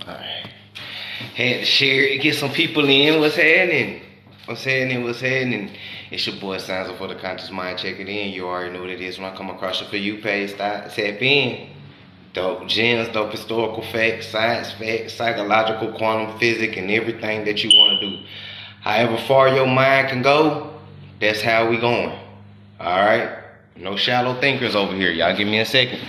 Alright. Had to share it, get some people in. What's happening? What's happening? What's happening? It's your boy Sansa for the Conscious Mind. Check it in. You already know what it is. When I come across your For You page, start tap in. Dope gems, dope historical facts, science facts, psychological, quantum physics, and everything that you want to do. However far your mind can go, that's how we going. Alright? No shallow thinkers over here. Y'all give me a second.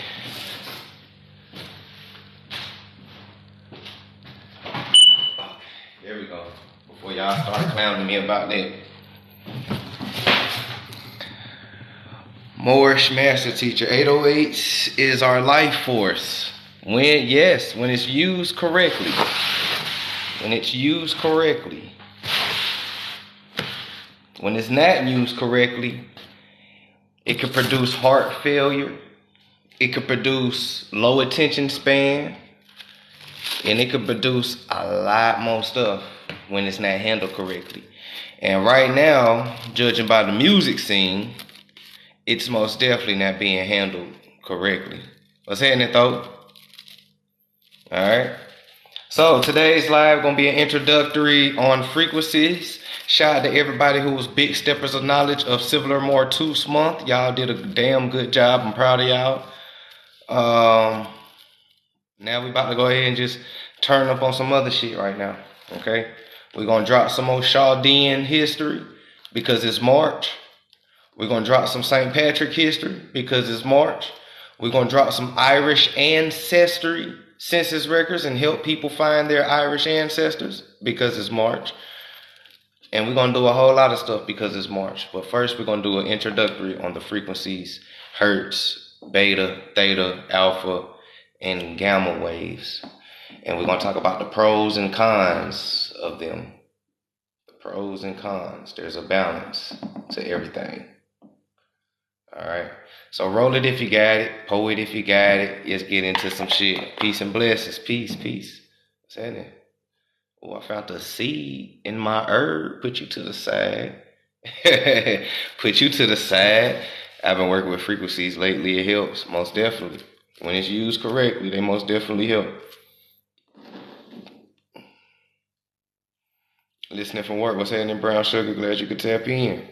There we go. Before y'all start clowning me about that. Morris Master Teacher, 808 is our life force. When it's used correctly. When it's used correctly. When it's not used correctly, it could produce heart failure. It could produce low attention span. And it could produce a lot more stuff when it's not handled correctly. And right now, judging by the music scene, it's most definitely not being handled correctly. What's happening, though? Alright. So today's live gonna be an introductory on frequencies. Shout out to everybody who was big steppers of knowledge of Civil or More Tooth Month. Y'all did a damn good job. I'm proud of y'all. Now we about to go ahead and just turn up on some other shit right now. Okay? We're gonna drop some more Chaldean history because it's March. We're going to drop some St. Patrick history because it's March. We're going to drop some Irish ancestry census records and help people find their Irish ancestors because it's March. And we're going to do a whole lot of stuff because it's March. But first, we're going to do an introductory on the frequencies, hertz, beta, theta, alpha, and gamma waves. And we're going to talk about the pros and cons of them. The pros and cons. There's a balance to everything. All right, so roll it if you got it, pull it if you got it. Let's get into some shit. Peace and blessings. Peace. What's happening? Oh, I found a seed in my herb. Put you to the side. Put you to the side. I've been working with frequencies lately. It helps, most definitely. When it's used correctly, they most definitely help. Listening from work. What's happening, Brown Sugar? Glad you could tap in.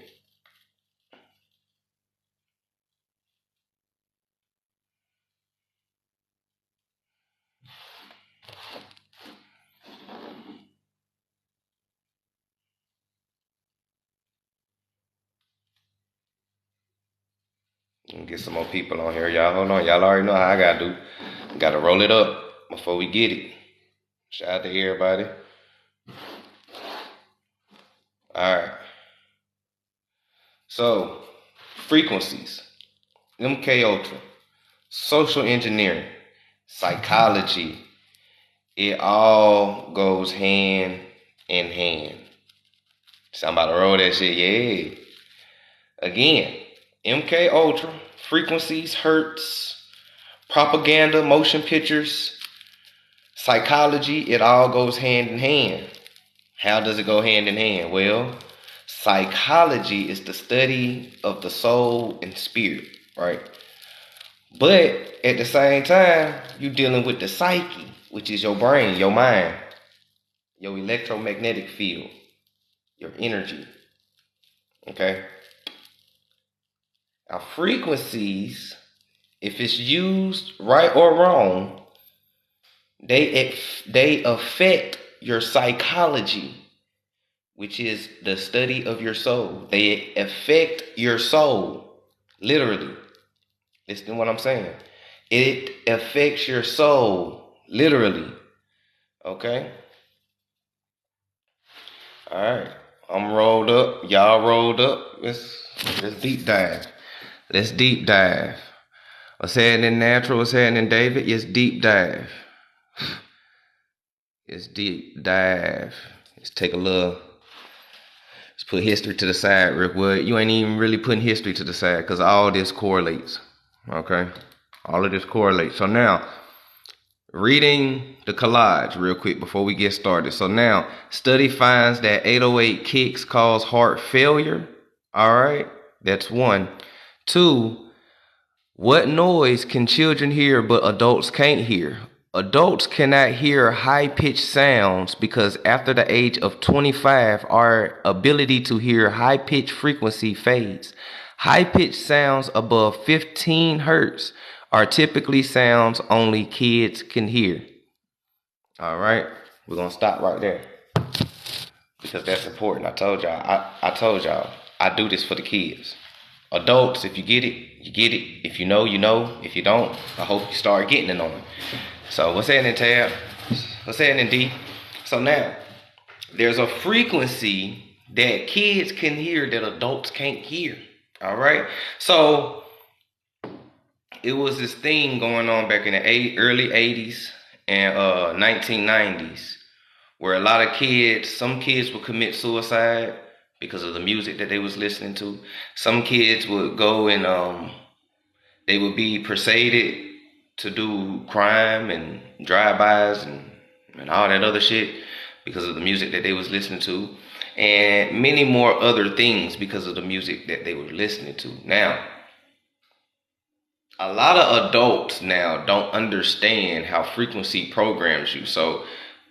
Get some more people on here, y'all. Hold on, y'all already know how I gotta do. Gotta roll it up before we get it. Shout out to everybody. Alright. So, frequencies. MK Ultra. Social engineering. Psychology. It all goes hand in hand. Somebody roll that shit, yeah. Again. MK Ultra, frequencies, hertz, propaganda, motion pictures, psychology, it all goes hand in hand. How does it go hand in hand? Well, psychology is the study of the soul and spirit, right? But at the same time, you're dealing with the psyche, which is your brain, your mind, your electromagnetic field, your energy, okay? Now, frequencies, if it's used right or wrong, they affect your psychology, which is the study of your soul. They affect your soul, literally. Listen to what I'm saying. It affects your soul, literally. Okay? All right. I'm rolled up. Y'all rolled up. Let's deep dive. Let's deep dive. What's happening, Natural? What's happening, David? It's deep dive. It's deep dive. Let's take a look. Let's put history to the side real quick. You ain't even really putting history to the side because all this correlates. Okay? All of this correlates. So now, reading the collage real quick before we get started. So now, study finds that 808 kicks cause heart failure. All right? That's one. 2, what noise can children hear but adults can't hear? Adults cannot hear high-pitched sounds because after the age of 25, our ability to hear high-pitched frequency fades. High-pitched sounds above 15 hertz are typically sounds only kids can hear. All right, we're gonna stop right there because that's important. I told y'all, I do this for the kids. Adults, if you get it, you get it. If you know, you know. If you don't, I hope you start getting it on it. So what's happening, Tab? What's happening, D? So now, there's a frequency that kids can hear that adults can't hear. All right? So it was this thing going on back in the early 80s and 1990s where a lot of kids, some kids would commit suicide because of the music that they was listening to. Some kids would go and they would be persuaded to do crime and drive-bys and all that other shit because of the music that they was listening to, and many more other things because of the music that they were listening to. Now, a lot of adults now don't understand how frequency programs you. So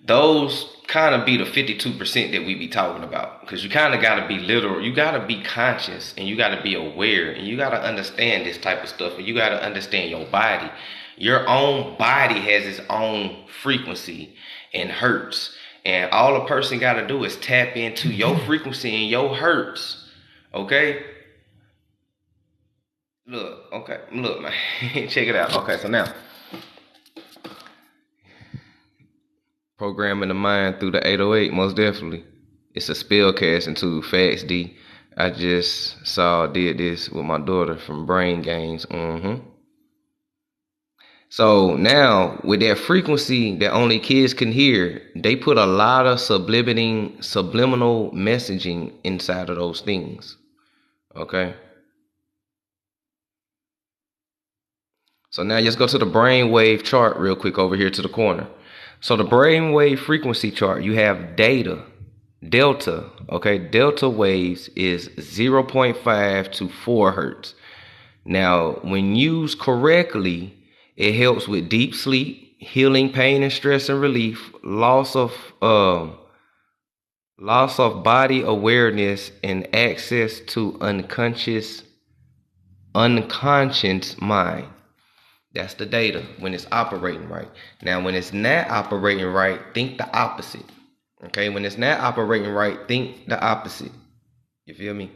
those kind of be the 52% that we be talking about, because you kind of got to be literal. You got to be conscious and you got to be aware and you got to understand this type of stuff, and you got to understand your body. Your own body has its own frequency and hertz, and all a person got to do is tap into your frequency and your hertz. Okay? Look, man. Check it out. Okay, so now, programming the mind through the 808, most definitely. It's a spell casting tool, facts, D. I just did this with my daughter from Brain Games. So now, with that frequency that only kids can hear, they put a lot of subliminal messaging inside of those things. Okay? So now let's go to the brainwave chart real quick over here to the corner. So the brainwave frequency chart, you have delta, okay? Delta waves is 0.5 to 4 hertz. Now, when used correctly, it helps with deep sleep, healing pain and stress and relief, loss of body awareness, and access to unconscious mind. That's the data when it's operating right. Now, when it's not operating right, think the opposite. Okay, when it's not operating right, think the opposite. You feel me?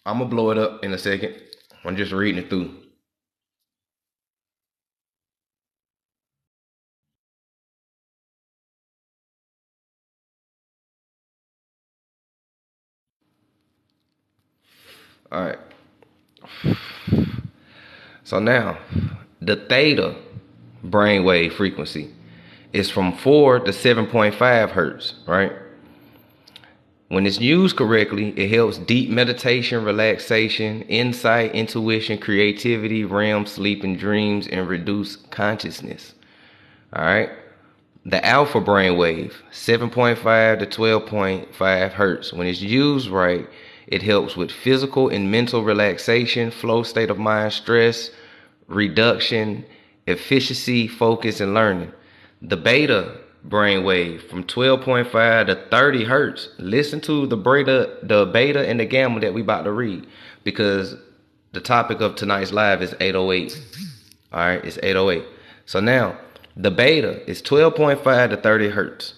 I'm gonna blow it up in a second. I'm just reading it through. All right. So now, the theta brainwave frequency is from 4 to 7.5 hertz, right? When it's used correctly, it helps deep meditation, relaxation, insight, intuition, creativity, REM, sleep, and dreams, and reduce consciousness. All right. The alpha brainwave, 7.5 to 12.5 hertz. When it's used right, it helps with physical and mental relaxation, flow state of mind, stress reduction, efficiency, focus, and learning. The beta brainwave from 12.5 to 30 hertz. Listen to the beta and the gamma that we about to read, because the topic of tonight's live is 808. All right, it's 808. So now, the beta is 12.5 to 30 hertz.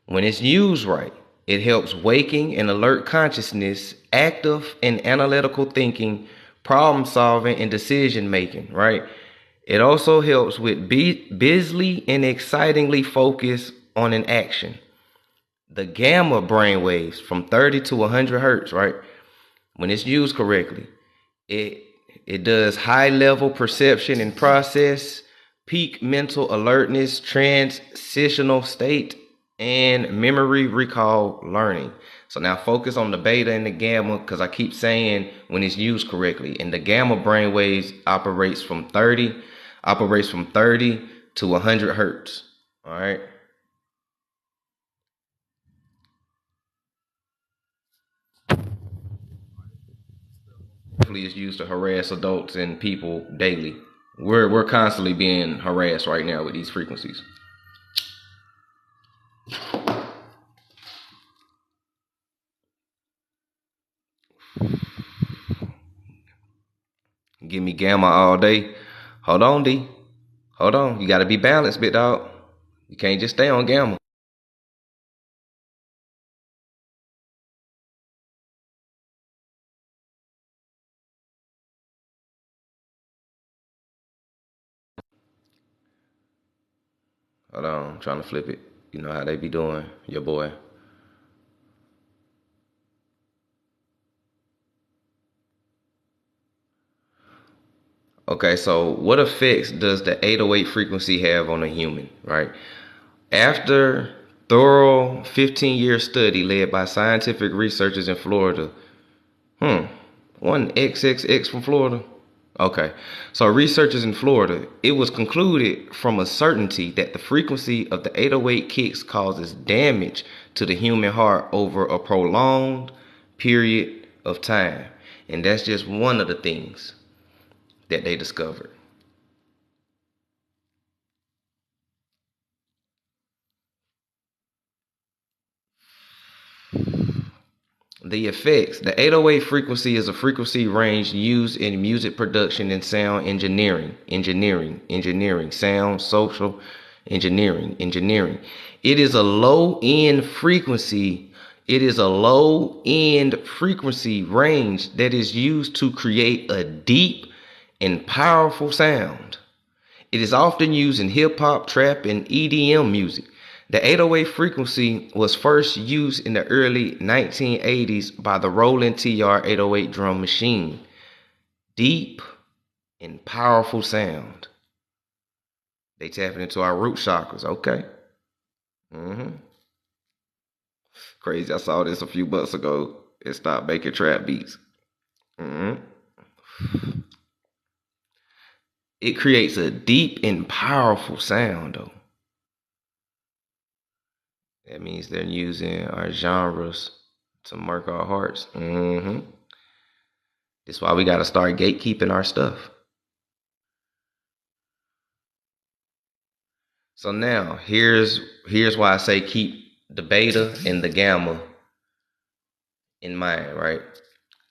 When it's used right, it helps waking and alert consciousness, active and analytical thinking, problem solving, and decision making, right? It also helps with busily and excitingly focus on an action. The gamma brainwaves from 30 to 100 hertz, right? When it's used correctly, it does high level perception and process, peak mental alertness, transitional state, and memory recall learning. So now focus on the beta and the gamma, because I keep saying when it's used correctly. And the gamma brainwaves operates from 30 to 100 hertz. All right. It's used to harass adults and people daily. We're constantly being harassed right now with these frequencies. Give me gamma all day. Hold on, D. Hold on. You gotta be balanced, big dog. You can't just stay on gamma. Hold on, I'm trying to flip it. You know how they be doing, your boy. Okay, so what effects does the 808 frequency have on a human, right? After thorough 15-year study led by scientific researchers in Florida, one XXX from Florida. Okay, so researchers in Florida, it was concluded from a certainty that the frequency of the 808 kicks causes damage to the human heart over a prolonged period of time. And that's just one of the things that they discovered. The effects. The 808 frequency is a frequency range used in music production and sound engineering, sound, social engineering. It is a low end frequency. It is a low end frequency range that is used to create a deep and powerful sound. It is often used in hip hop, trap, and EDM music. The 808 frequency was first used in the early 1980s by the Roland TR 808 drum machine. Deep and powerful sound. They tapping into our root chakras. Okay. Crazy. I saw this a few months ago. It stopped making trap beats. It creates a deep and powerful sound, though. That means they're using our genres to mark our hearts. That's why we got to start gatekeeping our stuff. So now here's why I say keep the beta and the gamma in mind, right?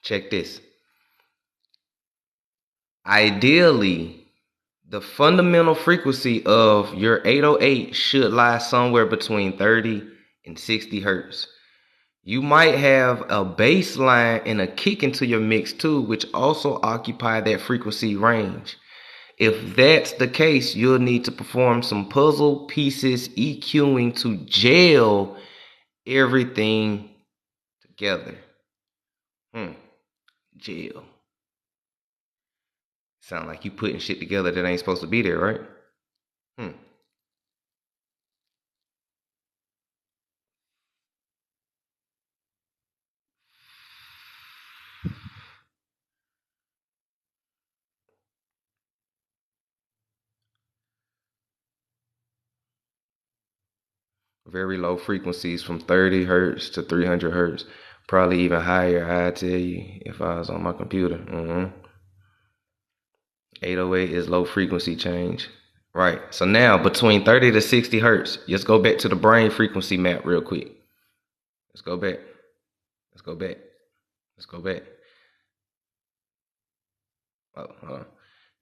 Check this. Ideally, the fundamental frequency of your 808 should lie somewhere between 30 and 60 hertz. You might have a bass line and a kick into your mix too, which also occupy that frequency range. If that's the case, you'll need to perform some puzzle pieces EQing to gel everything together. Gel. Sound like you putting shit together that ain't supposed to be there, right? Very low frequencies from 30 hertz to 300 hertz. Probably even higher, I tell you, if I was on my computer. 808 is low frequency change. Right. So now between 30 to 60 hertz, let's go back to the brain frequency map real quick. Let's go back. Let's go back. Let's go back. Oh, hold on.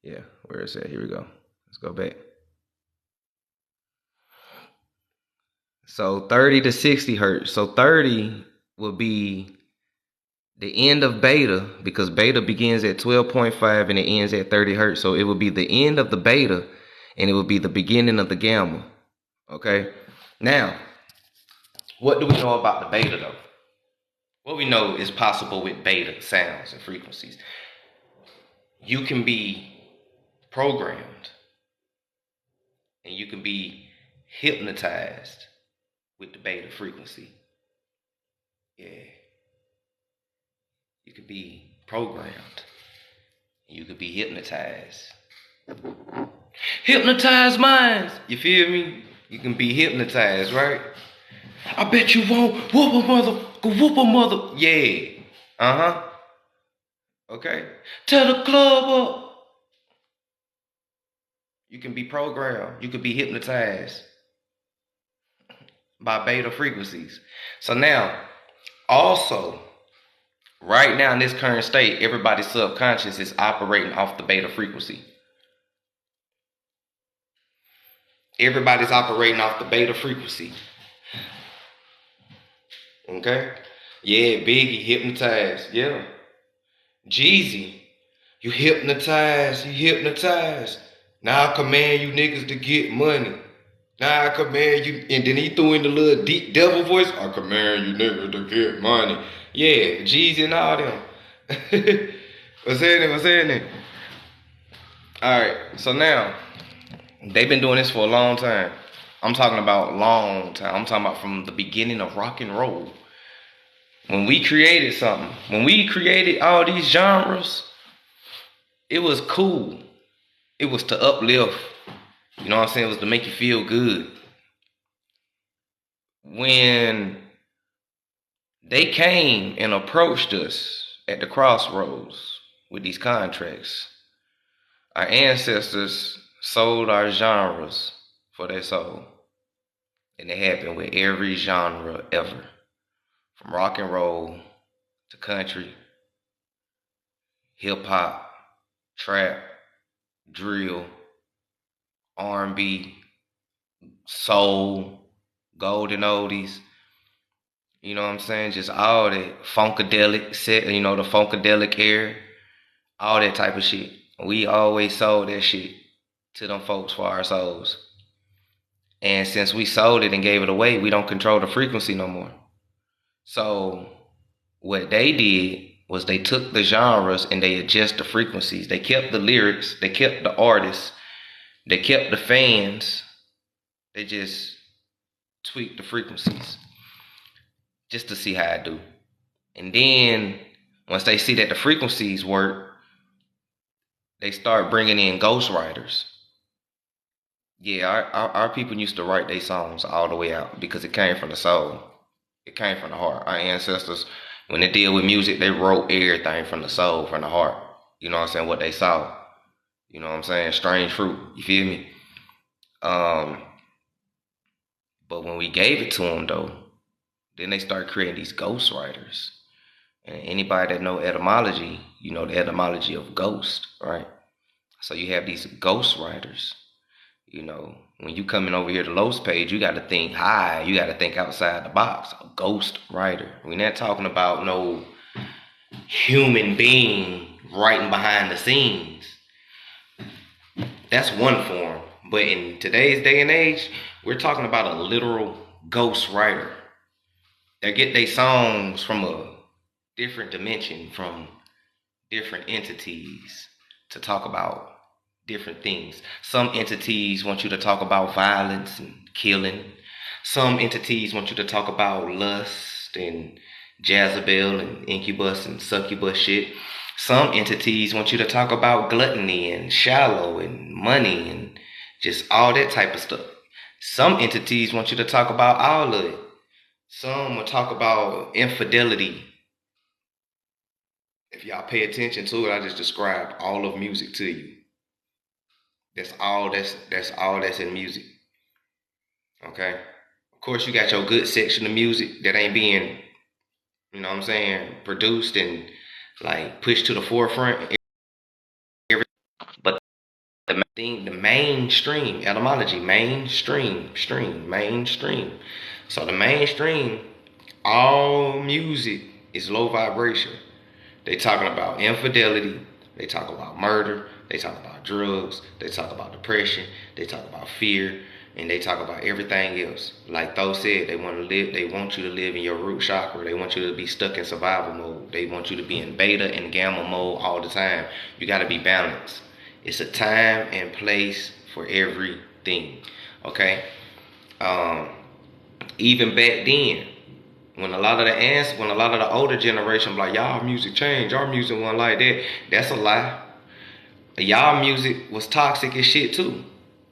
Yeah, where is that? Here we go. Let's go back. So 30 to 60 hertz. So 30 will be the end of beta because beta begins at 12.5 and it ends at 30 hertz. So it will be the end of the beta and it will be the beginning of the gamma. Okay. Now, what do we know about the beta though? What we know is possible with beta sounds and frequencies. You can be programmed and you can be hypnotized with the beta frequency. Yeah. You could be programmed. You could be hypnotized. Hypnotized minds. You feel me? You can be hypnotized, right? I bet you won't. Whoop a mother. Yeah. Okay. Tell the club up. You can be programmed. You can be hypnotized by beta frequencies. So now, also, right now in this current state, everybody's subconscious is operating off the beta frequency. Everybody's operating off the beta frequency. Okay? Yeah, Biggie, hypnotized. Yeah. Jeezy, you hypnotized. Now I command you niggas to get money. Now I command you, and then he threw in the little deep devil voice. I command you niggas to get money. Yeah, Jeezy and all them. What's happening? Alright, so now, they've been doing this for a long time. I'm talking about long time. I'm talking about from the beginning of rock and roll. When we created something, when we created all these genres, it was cool. It was to uplift. You know what I'm saying? It was to make you feel good. When they came and approached us at the crossroads with these contracts, our ancestors sold our genres for their soul. And it happened with every genre ever. From rock and roll to country, hip hop, trap, drill, R&B, soul, golden oldies. You know what I'm saying? Just all that funkadelic set, the funkadelic era, all that type of shit. We always sold that shit to them folks for our souls. And since we sold it and gave it away, we don't control the frequency no more. So what they did was they took the genres and they adjust the frequencies. They kept the lyrics, they kept the artists, they kept the fans. They just tweaked the frequencies just to see how it do. And then once they see that the frequencies work, they start bringing in ghostwriters. Yeah, our people used to write their songs all the way out because it came from the soul. It came from the heart. Our ancestors, when they deal with music, they wrote everything from the soul, from the heart. You know what I'm saying? What they saw. You know what I'm saying? Strange fruit. You feel me? But when we gave it to them, though, then they start creating these ghostwriters. And anybody that know etymology, you know the etymology of ghost, right? So you have these ghostwriters. When you coming over here to Lowe's page, you got to think high. You got to think outside the box. A ghost writer. We're not talking about no human being writing behind the scenes. That's one form. But in today's day and age, we're talking about a literal ghost writer. They get their songs from a different dimension, from different entities to talk about different things. Some entities want you to talk about violence and killing. Some entities want you to talk about lust and Jezebel and incubus and succubus shit. Some entities want you to talk about gluttony and shallow and money and just all that type of stuff. Some entities want you to talk about all of it. Some will talk about infidelity. If y'all pay attention to it, I just described all of music to you. That's all that's in music. Okay? Of course, you got your good section of music that ain't being, produced and like pushed to the forefront. But the mainstream, etymology, mainstream. So the mainstream, all music is low vibration. They talking about infidelity, they talk about murder, they talk about drugs, they talk about depression, they talk about fear, and they talk about everything else. Like Tho said, they want you to live in your root chakra. They want you to be stuck in survival mode. They want you to be in beta and gamma mode all the time. You gotta be balanced. It's a time and place for everything. Okay? Even back then, when a lot of the older generation be like, y'all music changed, our music wasn't like that. That's a lie. Y'all music was toxic as shit too.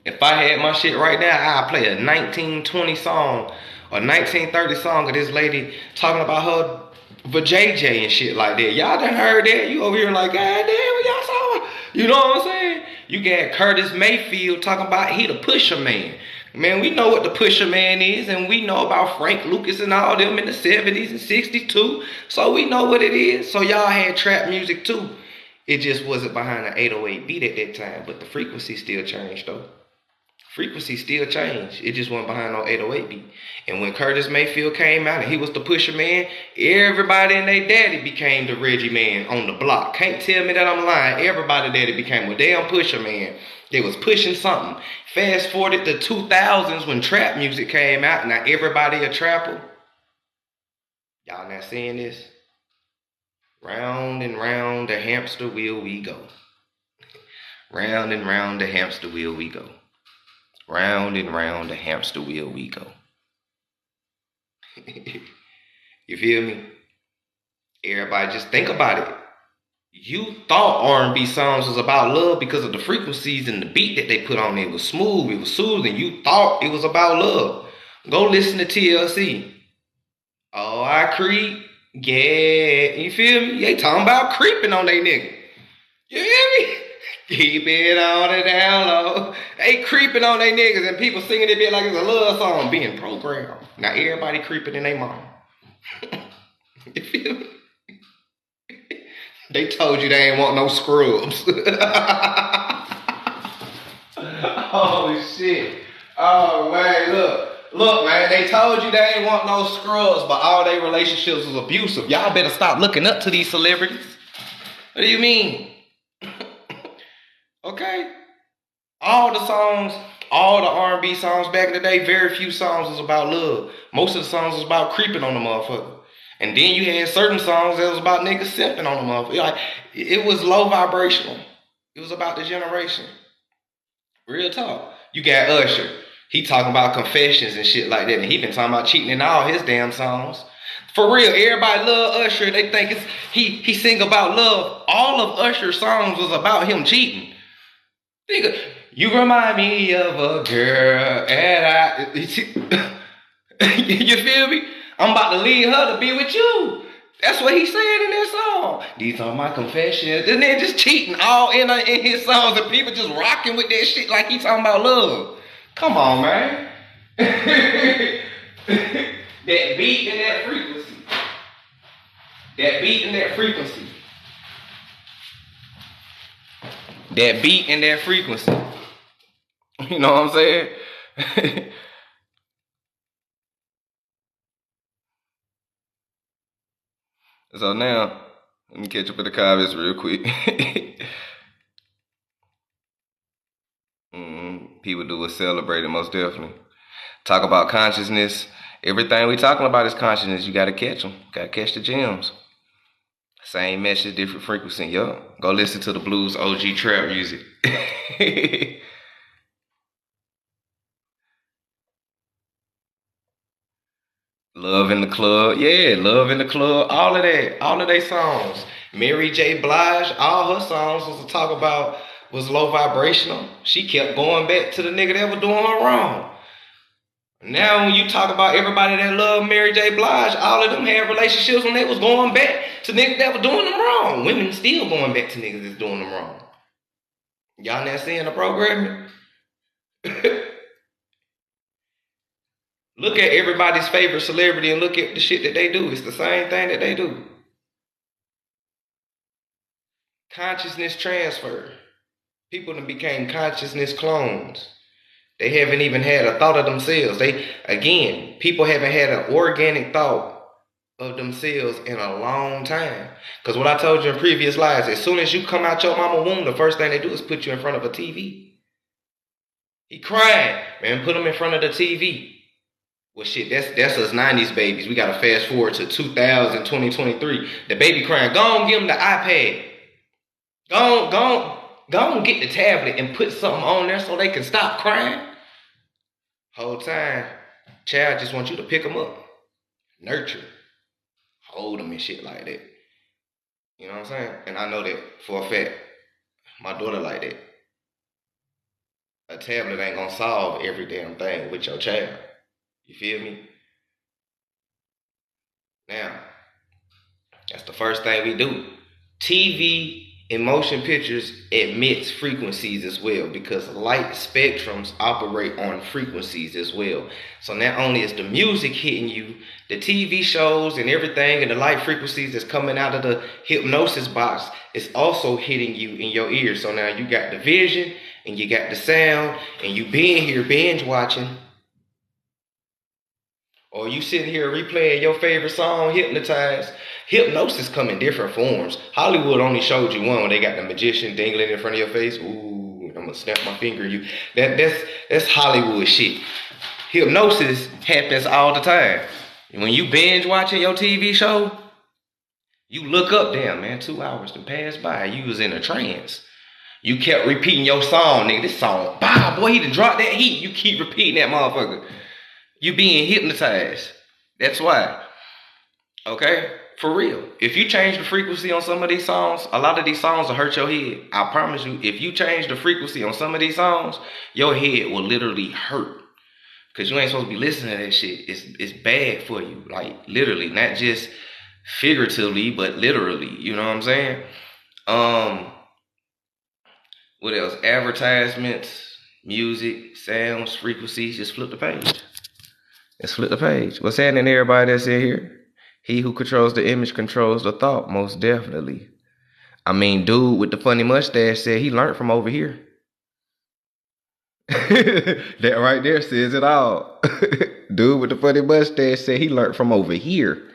If I had my shit right now, I'd play a 1920 song or 1930 song of this lady talking about her vajayjay and shit like that. Y'all done heard that? You over here like, God damn, what y'all saw? You know what I'm saying? You got Curtis Mayfield talking about he the pusher man. Man, we know what the pusher man is, and we know about Frank Lucas and all them in the 70s and 60s too. So we know what it is. So y'all had trap music too. It just wasn't behind an 808 beat at that time, but the frequency still changed though. Frequency still changed. It just went behind no 808 beat. And when Curtis Mayfield came out and he was the pusher man, everybody and their daddy became the Reggie man on the block. Can't tell me that I'm lying. Everybody daddy became a damn pusher man. They was pushing something. Fast forwarded to 2000s when trap music came out. Now everybody a trapper. Y'all not seeing this? Round and round the hamster wheel we go. Round and round the hamster wheel we go. Round and round the hamster wheel we go. You feel me? Everybody just think about it. You thought R&B songs was about love because of the frequencies and the beat that they put on it. It was smooth, it was soothing. You thought it was about love. Go listen to TLC. Oh, I creep. Yeah. You feel me? They talking about creeping on they nigga. You hear me? Keep it on the down low. They creeping on they niggas and people singing it bit like it's a love song being programmed. Now everybody creeping in their mom. You feel me? They told you they ain't want no scrubs. Oh shit. Oh man, look man, they told you they ain't want no scrubs, but all their relationships was abusive. Y'all better stop looking up to these celebrities. What do you mean? Okay? All the songs, all the R&B songs back in the day, very few songs was about love. Most of the songs was about creeping on the motherfucker. And then you had certain songs that was about niggas simping on the motherfucker. Like, it was low vibrational. It was about the generation. Real talk. You got Usher. He talking about confessions and shit like that. And he been talking about cheating in all his damn songs. For real, everybody love Usher. They think it's he sing about love. All of Usher's songs was about him cheating. Nigga, you remind me of a girl, and I. You feel me? I'm about to leave her to be with you. That's what he said in that song. These are my confessions. And they're just cheating all in his songs, and people just rocking with that shit like he talking about love. Come on, man. That beat and that frequency. That beat and that frequency. That beat and that frequency. You know what I'm saying? So now, let me catch up with the comments real quick. People do a celebrate it, most definitely. Talk about consciousness. Everything we talking about is consciousness. You gotta catch them. Gotta catch the gems. Same message, different frequency. Yup. Go listen to the blues OG trap music. Love in the Club. Yeah, Love in the Club. All of that. All of their songs. Mary J. Blige, all her songs was to talk about was low vibrational. She kept going back to the nigga that was doing her wrong. Now when you talk about everybody that loved Mary J. Blige, all of them had relationships when they was going back to niggas that were doing them wrong. Women still going back to niggas that's doing them wrong. Y'all not seeing the programming? Look at everybody's favorite celebrity and look at the shit that they do. It's the same thing that they do. Consciousness transfer. People that became consciousness clones. They haven't even had a thought of themselves. People haven't had an organic thought of themselves in a long time. Because what I told you in previous lives, as soon as you come out your mama womb, the first thing they do is put you in front of a TV. He crying. Man, put him in front of the TV. Well, shit, that's us 90s babies. We got to fast forward to 2023. The baby crying. Go on, give him the iPad. Go on, get the tablet and put something on there so they can stop crying. Whole time, child just wants you to pick them up, nurture, hold them and shit like that. You know what I'm saying? And I know that for a fact. My daughter like that. A tablet ain't gonna solve every damn thing with your child. You feel me? Now, that's the first thing we do. TV in motion pictures emits frequencies as well, because light spectrums operate on frequencies as well. So not only is the music hitting you, the TV shows and everything and the light frequencies that's coming out of the hypnosis box is also hitting you in your ears. So now you got the vision and you got the sound, and you being here binge watching, or you sitting here replaying your favorite song, hypnotized. Hypnosis come in different forms. Hollywood only showed you one when they got the magician dangling in front of your face. Ooh, I'm gonna snap my finger at you. That's Hollywood shit. Hypnosis happens all the time. When you binge watching your TV show, you look up, damn man, 2 hours to pass by. You was in a trance. You kept repeating your song, nigga. This song, bah, boy, he done dropped that heat. You keep repeating that motherfucker. You being hypnotized. That's why. Okay? For real. If you change the frequency on some of these songs, a lot of these songs will hurt your head. I promise you, if you change the frequency on some of these songs, your head will literally hurt. Because you ain't supposed to be listening to that shit. It's bad for you. Like, literally. Not just figuratively, but literally. You know what I'm saying? What else? Advertisements, music, sounds, frequencies. Just flip the page. Let's flip the page. What's happening, everybody that's in here? He who controls the image controls the thought, most definitely. I mean, dude with the funny mustache said he learned from over here. That right there says it all. Dude with the funny mustache said he learned from over here.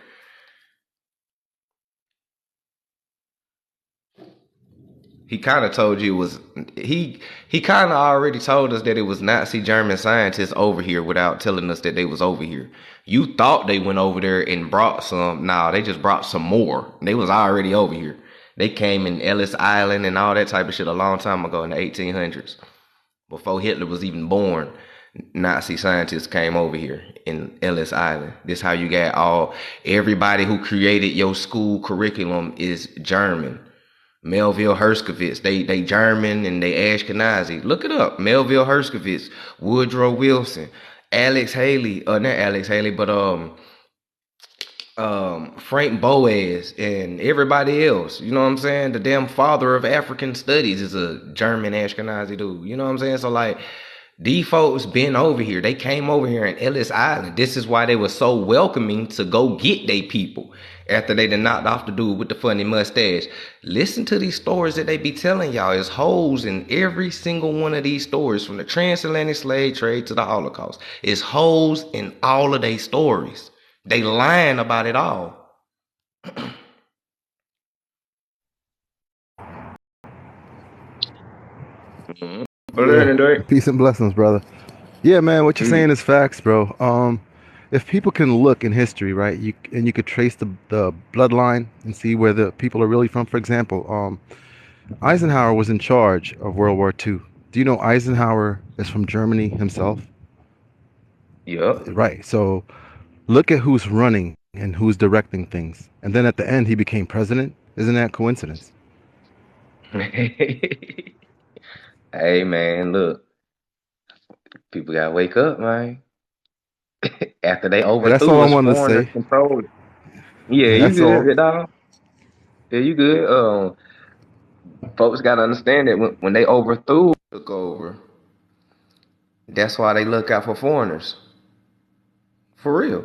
He kind of told you it was, he kind of already told us that it was Nazi German scientists over here without telling us that they was over here. You thought they went over there and brought some. Nah, they just brought some more. They was already over here. They came in Ellis Island and all that type of shit a long time ago in the 1800s. Before Hitler was even born, Nazi scientists came over here in Ellis Island. This how you got everybody who created your school curriculum is German. Melville Herskovitz, they German and they Ashkenazi. Look it up. Melville Herskovitz, Woodrow Wilson, Alex Haley, not Alex Haley, but Frank Boas and everybody else. You know what I'm saying? The damn father of African studies is a German Ashkenazi dude. You know what I'm saying? So like, these folks been over here. They came over here in Ellis Island. This is why they were so welcoming to go get they people after they done knocked off the dude with the funny mustache. Listen to these stories that they be telling y'all. There's holes in every single one of these stories, from the transatlantic slave trade to the Holocaust. It's holes in all of their stories. They lying about it all. Yeah. Peace and blessings, brother. Yeah, man, what you're saying is facts, bro. If people can look in history, right, you could trace the bloodline and see where the people are really from. For example, Eisenhower was in charge of World War II. Do you know Eisenhower is from Germany himself? Yeah. Right. So look at who's running and who's directing things. And then at the end, he became president. Isn't that coincidence? Hey, man, look. People gotta wake up, man. After they That's all overthrew I us, wanted to foreigners say. controlled. Yeah, you That's all. good, dog. Yeah, you good. Folks gotta understand that when they overthrew, took over. That's why they look out for foreigners. For real.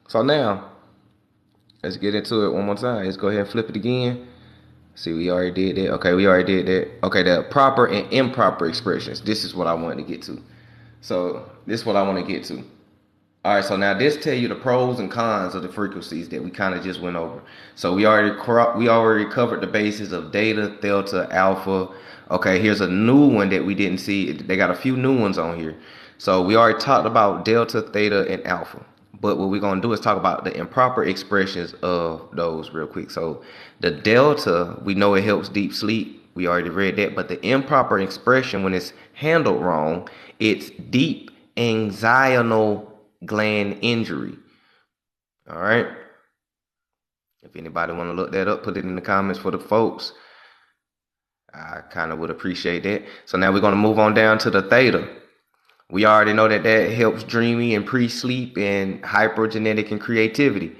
So now, let's get into it one more time. Let's go ahead and flip it again. See, we already did that. Okay, we already did that. Okay, the proper and improper expressions. This is what I wanted to get to. So this is what I want to get to. All right, so now this tell you the pros and cons of the frequencies that we kind of just went over. So we already covered the bases of delta, theta, alpha. Okay, here's a new one that we didn't see. They got a few new ones on here. So we already talked about delta, theta, and alpha. But what we're going to do is talk about the improper expressions of those real quick. So the delta, we know it helps deep sleep. We already read that. But the improper expression, when it's handled wrong, it's deep anxional gland injury. All right. If anybody want to look that up, put it in the comments for the folks. I kind of would appreciate that. So now we're going to move on down to the theta. We already know that helps dreamy and pre-sleep and hypergenetic and creativity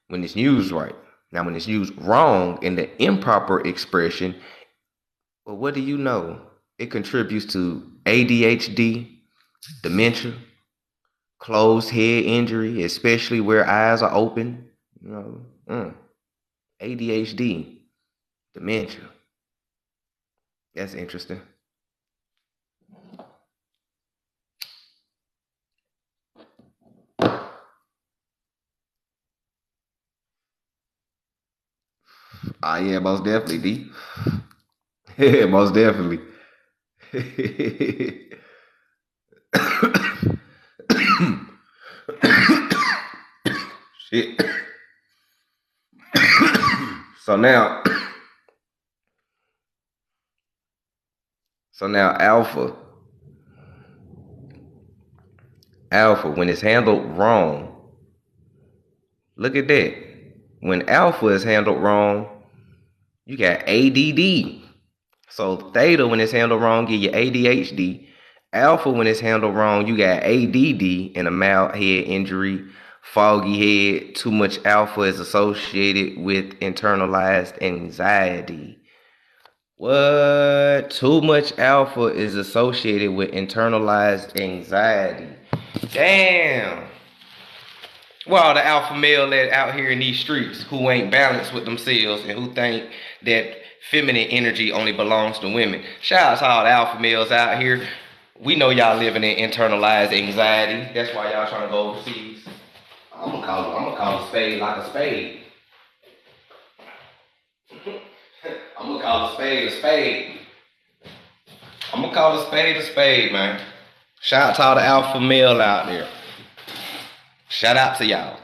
when it's used right. Now, when it's used wrong in the improper expression, well, what do you know? It contributes to ADHD, dementia, closed head injury, especially where eyes are open. ADHD, dementia. That's interesting. Ah, yeah, most definitely, D. Yeah, most definitely. Shit. So now, alpha, when it's handled wrong, look at that. When alpha is handled wrong, you got ADD. So theta, when it's handled wrong, give you ADHD. Alpha, when it's handled wrong, you got ADD and a mild head injury, foggy head. Too much alpha is associated with internalized anxiety. What? Too much alpha is associated with internalized anxiety. Damn. Well, the alpha male that out here in these streets who ain't balanced with themselves and who think that feminine energy only belongs to women. Shout out to all the alpha males out here. We know y'all living in internalized anxiety. That's why y'all trying to go overseas. I'm gonna call a spade like a spade. I'm gonna call a spade a spade. I'm gonna call a spade, man. Shout out to all the alpha male out there. Shout out to y'all.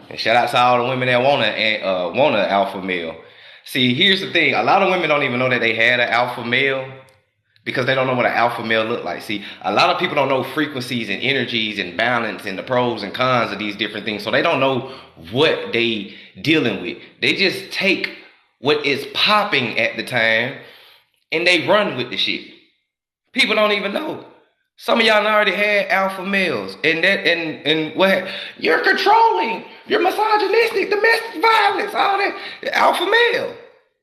And shout out to all the women that want an alpha male. See, here's the thing. A lot of women don't even know that they had an alpha male because they don't know what an alpha male look like. See, a lot of people don't know frequencies and energies and balance and the pros and cons of these different things. So they don't know what they dealing with. They just take what is popping at the time and they run with the shit. People don't even know. Some of y'all already had alpha males, and what? You're controlling, you're misogynistic, domestic violence, all that. Alpha male.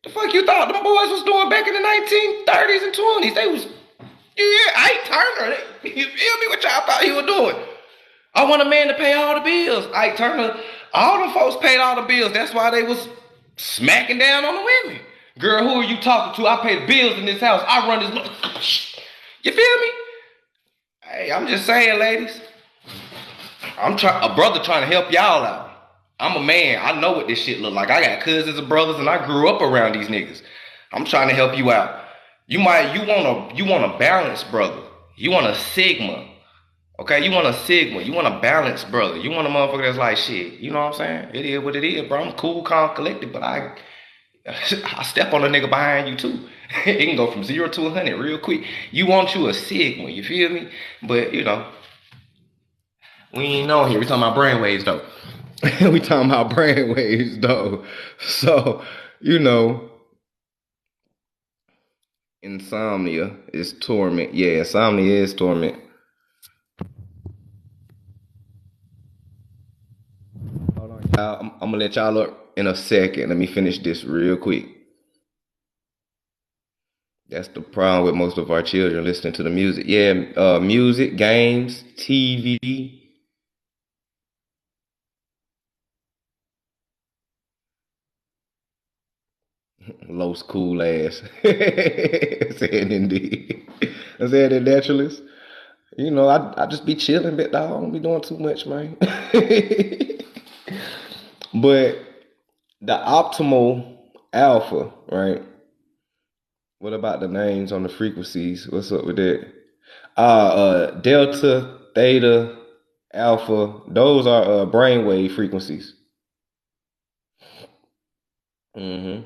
The fuck you thought them boys was doing back in the 1930s and 20s? They was, Ike Turner. You feel me? What y'all thought he was doing? I want a man to pay all the bills. Ike Turner, all them folks paid all the bills. That's why they was smacking down on the women. Girl, who are you talking to? I pay the bills in this house. I run this. You feel me? Hey, I'm just saying, ladies. A brother trying to help y'all out. I'm a man. I know what this shit look like. I got cousins and brothers, and I grew up around these niggas. I'm trying to help you out. You want a balanced brother. You want a sigma. Okay, you want a sigma. You want a balanced brother. You want a motherfucker that's like shit. You know what I'm saying? It is what it is, bro. I'm cool, calm, collected, but I step on a nigga behind you too. It can go from 0 to 100 real quick. You want you a sigma, you feel me? But we ain't on here. We talking about brainwaves though. We talking about brainwaves though. So, insomnia is torment. Yeah, insomnia is torment. Hold on, y'all. I'm gonna let y'all up in a second. Let me finish this real quick. That's the problem with most of our children listening to the music. Yeah, music, games, TV. Low school ass. Saying indeed. I said it naturalist. I just be chilling, but I don't be doing too much, man. But the optimal alpha, right? What about the names on the frequencies? What's up with that? Delta, theta, alpha. Those are brainwave frequencies. Mm-hmm.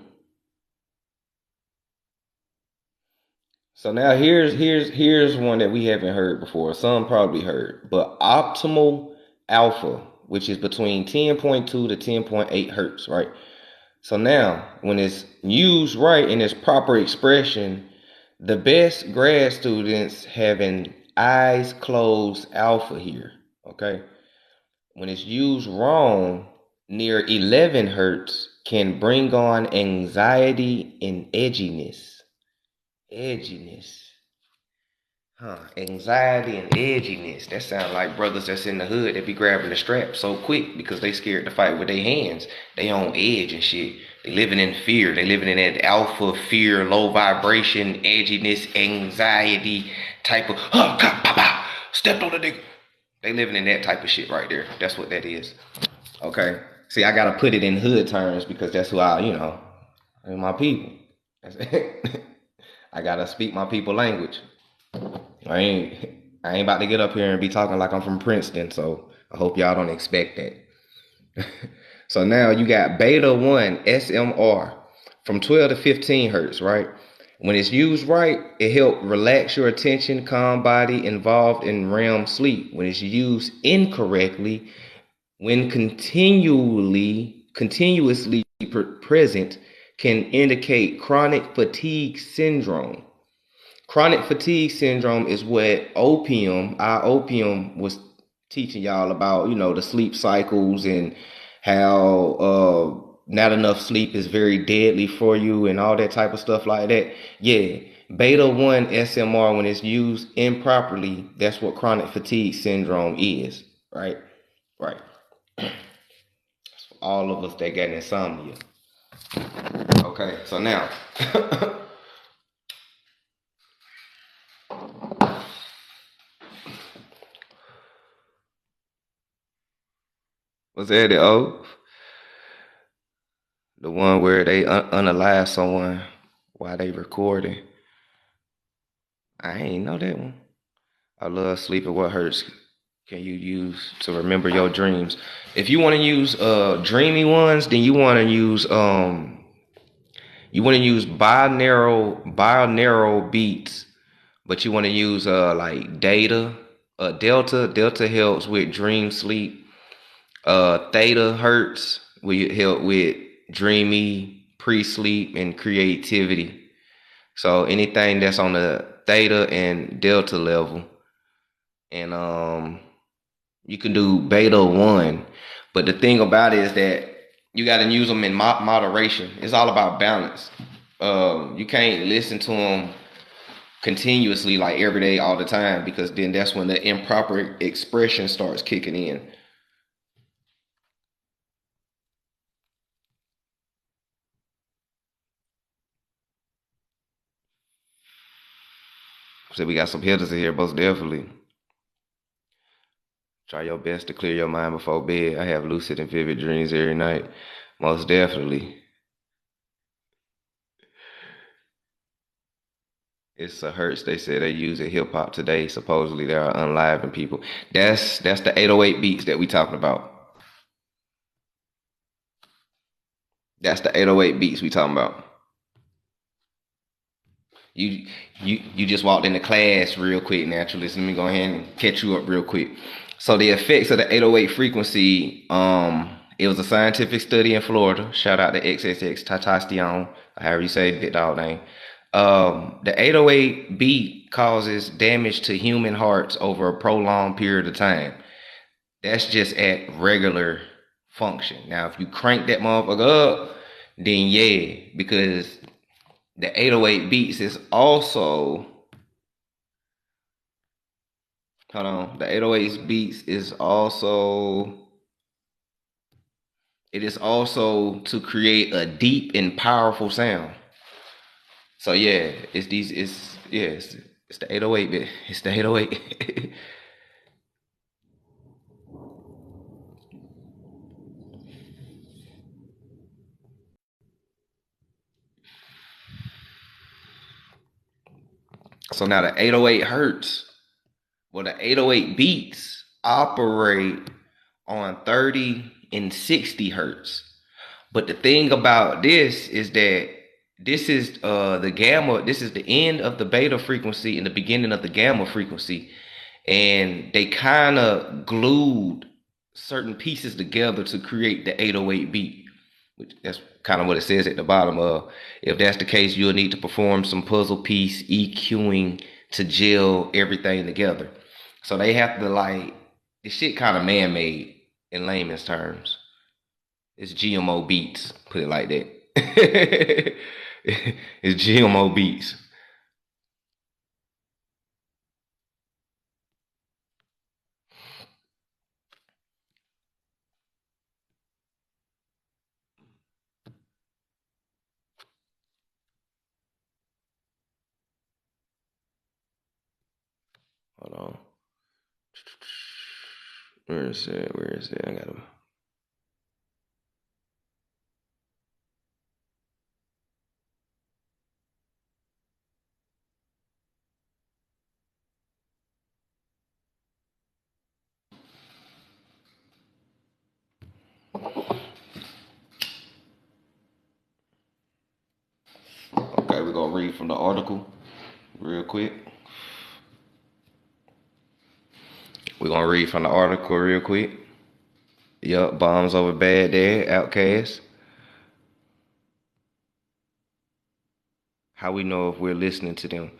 So now here's one that we haven't heard before. Some probably heard, but optimal alpha, which is between 10.2 to 10.8 hertz, right? So now, when it's used right in its proper expression, the best grad students having eyes closed alpha here, okay? When it's used wrong, near 11 hertz can bring on anxiety and edginess. Edginess. Anxiety and edginess. That sound like brothers that's in the hood that be grabbing the strap so quick because they scared to fight with their hands. They on edge and shit. They living in fear. They living in that alpha fear, low vibration, edginess, anxiety type of stepped on the nigga. They living in that type of shit right there. That's what that is. Okay. See, I gotta put it in hood terms because that's who and my people. I gotta speak my people language. I ain't about to get up here and be talking like I'm from Princeton, so I hope y'all don't expect that. So now you got beta 1 SMR from 12 to 15 hertz, right? When it's used right, it helps relax your attention, calm body, involved in REM sleep. When it's used incorrectly, when continuously present, can indicate chronic fatigue syndrome. Chronic fatigue syndrome is what our opium was teaching y'all about, the sleep cycles and how not enough sleep is very deadly for you and all that type of stuff like that. Yeah, beta 1 SMR, when it's used improperly, that's what chronic fatigue syndrome is, right? Right. All of us that got insomnia. Okay, so now what's that? The one where they unalive someone while they recording. I ain't know that one. I love sleeping. What hurts can you use to remember your dreams? If you want to use dreamy ones, then you want to use binaural beats, but you want to use like delta helps with dream sleep. Theta hertz will help with dreamy pre-sleep and creativity. So anything that's on the theta and delta level, and you can do beta 1. But the thing about it is that you got to use them in moderation. It's all about balance. You can't listen to them continuously like every day all the time, because then that's when the improper expression starts kicking in. So we got some hitters in here, most definitely. Try your best to clear your mind before bed. I have lucid and vivid dreams every night. Most definitely. It's a hertz. They say they use it hip hop today. Supposedly they are unliving people. That's the 808 beats that we talking about. That's the 808 beats we talking about. You just walked into class real quick, naturalist. Let me go ahead and catch you up real quick. So the effects of the 808 frequency, it was a scientific study in Florida. Shout out to XXX Tentacion, however you say Big Dog name. The 808 beat causes damage to human hearts over a prolonged period of time. That's just at regular function. Now, if you crank that motherfucker up, then yeah, because the 808 beats is also, the 808 beats is also, it is also to create a deep and powerful sound. So yeah, it's the 808 bit. It's the 808. So now the 808 hertz, the 808 beats operate on 30 and 60 hertz. But the thing about this is that this is the gamma, this is the end of the beta frequency and the beginning of the gamma frequency. And they kind of glued certain pieces together to create the 808 beat. Which that's kind of what it says at the bottom of. If that's the case, you'll need to perform some puzzle piece EQing to gel everything together. So they have to this shit kind of man-made in layman's terms. It's GMO beats. Put it like that. It's GMO beats. Hold on. Where is it? Where is it? I gotta. Okay, we're gonna read from the article real quick. We're gonna read from the article real quick. Yup, bombs over bad dad, outcast. How we know if we're listening to them.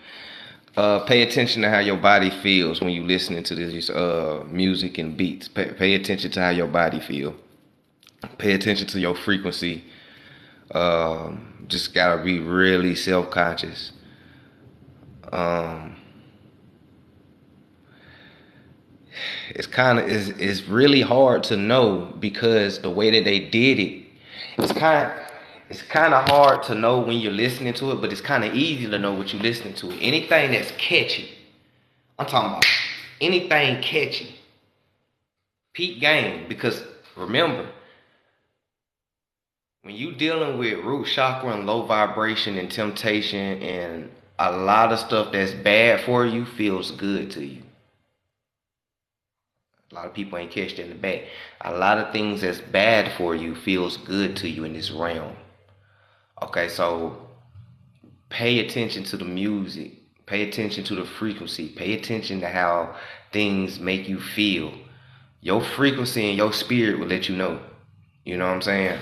Pay attention to how your body feels when you listening to this music and beats. Pay attention to how your body feel. Pay attention to your frequency. Just gotta be really self-conscious. It's really hard to know because the way that they did it, it's kind of hard to know when you're listening to it, but it's kind of easy to know what you're listening to. Anything that's catchy, I'm talking about anything catchy, peak game. Because remember, when you dealing with root chakra and low vibration and temptation and a lot of stuff that's bad for you feels good to you. A lot of people ain't catch that in the back. A lot of things that's bad for you feels good to you in this realm. Okay, so pay attention to the music. Pay attention to the frequency. Pay attention to how things make you feel. Your frequency and your spirit will let you know. You know what I'm saying?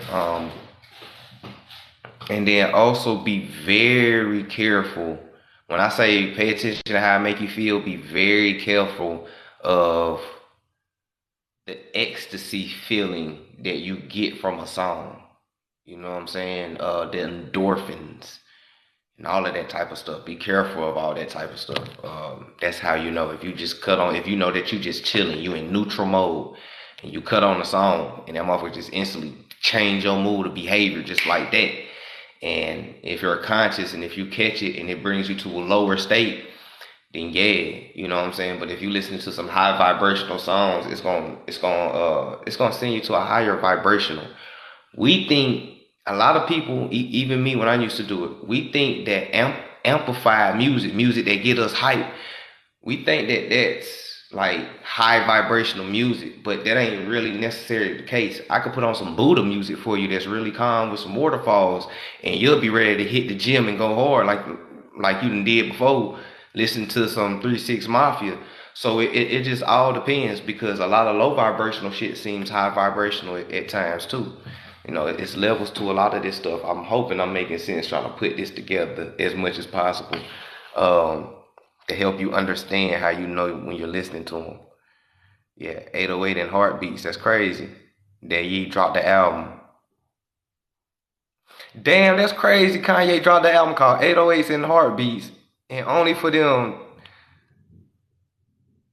And then also be very careful. When I say pay attention to how it make you feel, be very careful of the ecstasy feeling that you get from a song. You know what I'm saying? The endorphins and all of that type of stuff. Be careful of all that type of stuff. That's how you know. If you just cut on, if you know that you just chilling, you in neutral mode, and you cut on a song, and that motherfucker just instantly change your mood or behavior just like that. And if you're conscious and if you catch it and it brings you to a lower state, then yeah, you know what I'm saying. But if you listen to some high vibrational songs, it's gonna send you to a higher vibrational. We think a lot of people, even me when I used to do it, we think that amplified music that get us hype, we think that that's like high vibrational music, but that ain't really necessarily the case. I could put on some Buddha music for you that's really calm with some waterfalls, and you'll be ready to hit the gym and go hard like you done did before. Listen to some 3-6 Mafia. So it just all depends because a lot of low vibrational shit seems high vibrational at times too. You know, it's levels to a lot of this stuff. I'm hoping I'm making sense trying to put this together as much as possible to help you understand how you know when you're listening to them. Yeah, 808 and Heartbeats, that's crazy. That Ye dropped the album. Damn, that's crazy. Kanye dropped the album called 808s and Heartbeats. And only for them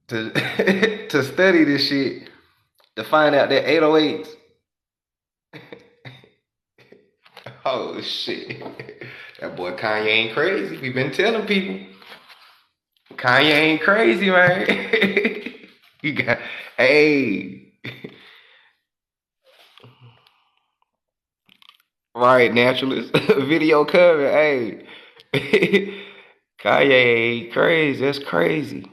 to to study this shit to find out that 808s. Oh shit. That boy Kanye ain't crazy. We've been telling people. Kanye ain't crazy, man. You got hey. Right, naturalist. Video cover, hey. Kanye ain't crazy. That's crazy.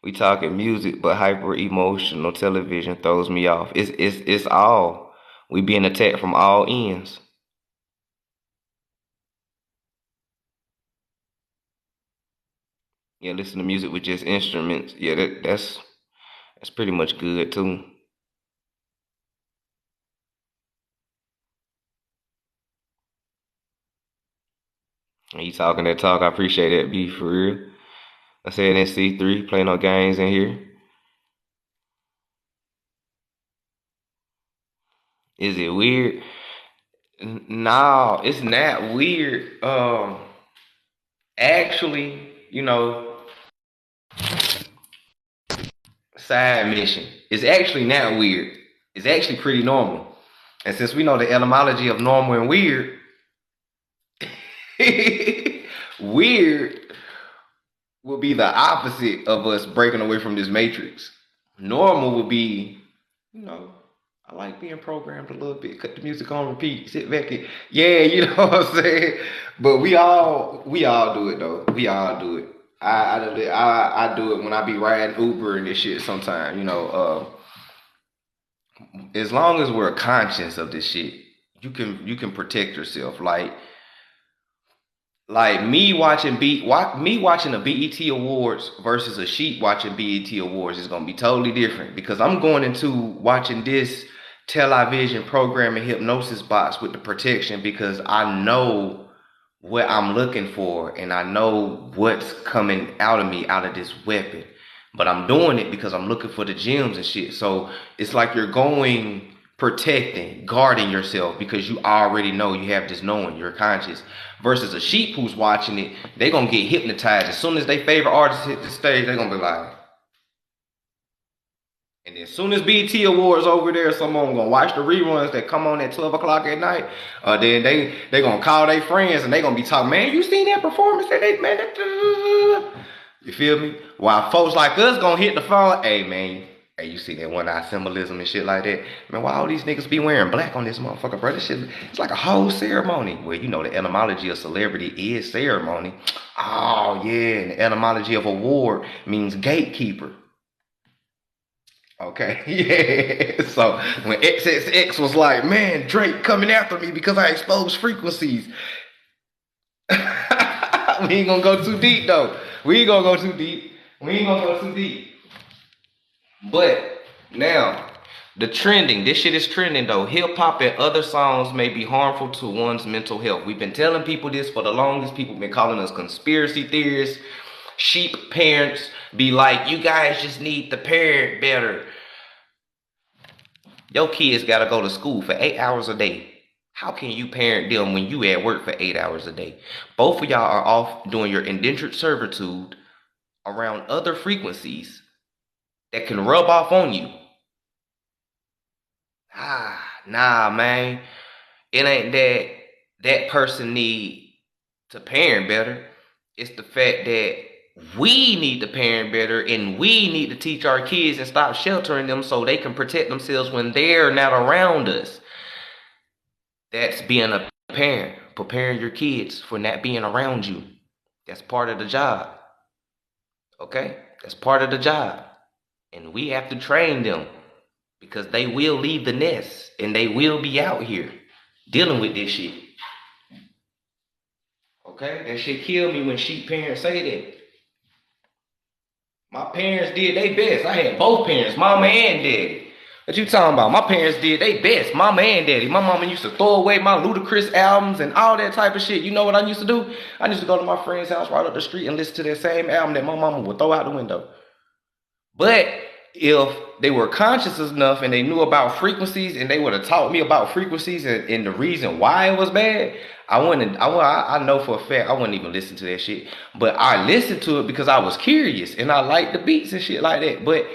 We talking music, but hyper emotional television throws me off. It's all. We being attacked from all ends. Yeah, listen to music with just instruments. Yeah, that's pretty much good too. And you talking that talk, I appreciate that. Be for real. I said in C3, play no games in here. Is it weird? No, it's not weird. Actually, side mission. It's actually not weird. It's actually pretty normal. And since we know the etymology of normal and weird, weird will be the opposite of us breaking away from this matrix. Normal would be, I like being programmed a little bit. Cut the music on repeat. Sit back and you know what I'm saying. But we all do it though. We all do it. I do it when I be riding Uber and this shit. Sometimes as long as we're conscious of this shit, you can protect yourself. Like me watching the BET Awards versus a sheep watching BET Awards is gonna be totally different because I'm going into watching this television program and hypnosis box with the protection because I know what I'm looking for and I know what's coming out of me out of this weapon. But I'm doing it because I'm looking for the gems and shit. So it's like you're going protecting, guarding yourself because you already know, you have this knowing, you're conscious. Versus a sheep who's watching it, they're gonna get hypnotized. As soon as their favorite artist hit the stage, they're gonna be like, and then as soon as BT Awards over there, someone gonna watch the reruns that come on at 12 o'clock at night. Then they gonna call their friends and they gonna be talking, man, you seen that performance that they, man, you feel me? While folks like us gonna hit the phone, hey man, hey, you see that one eye symbolism and shit like that? Man, why all these niggas be wearing black on this motherfucker, bro? This shit, it's like a whole ceremony. Well, the etymology of celebrity is ceremony. Oh yeah, and the etymology of award means gatekeeper. Okay, yeah. So when XXX was like, man, Drake coming after me because I exposed frequencies. We ain't gonna go too deep though. We ain't gonna go too deep. But now, this shit is trending though. Hip hop and other songs may be harmful to one's mental health. We've been telling people this for the longest. People been calling us conspiracy theorists. Sheep parents be like, you guys just need to parent better. Your kids gotta go to school for 8 hours a day. How can you parent them when you at work for 8 hours a day? Both of y'all are off doing your indentured servitude around other frequencies that can rub off on you. Nah, man. It ain't that person need to parent better. It's the fact that we need to parent better and we need to teach our kids and stop sheltering them so they can protect themselves when they're not around us. That's being a parent, preparing your kids for not being around you. That's part of the job. Okay? That's part of the job. And we have to train them because they will leave the nest and they will be out here dealing with this shit. Okay? That shit kill me when sheep parents say that. My parents did their best. I had both parents, mama and daddy. What you talking about? My parents did their best, mama and daddy. My mama used to throw away my Ludacris albums and all that type of shit. You know what I used to do? I used to go to my friend's house right up the street and listen to that same album that my mama would throw out the window. But if they were conscious enough and they knew about frequencies and they would have taught me about frequencies and the reason why it was bad, I know for a fact I wouldn't even listen to that shit. But I listened to it because I was curious and I liked the beats and shit like that. But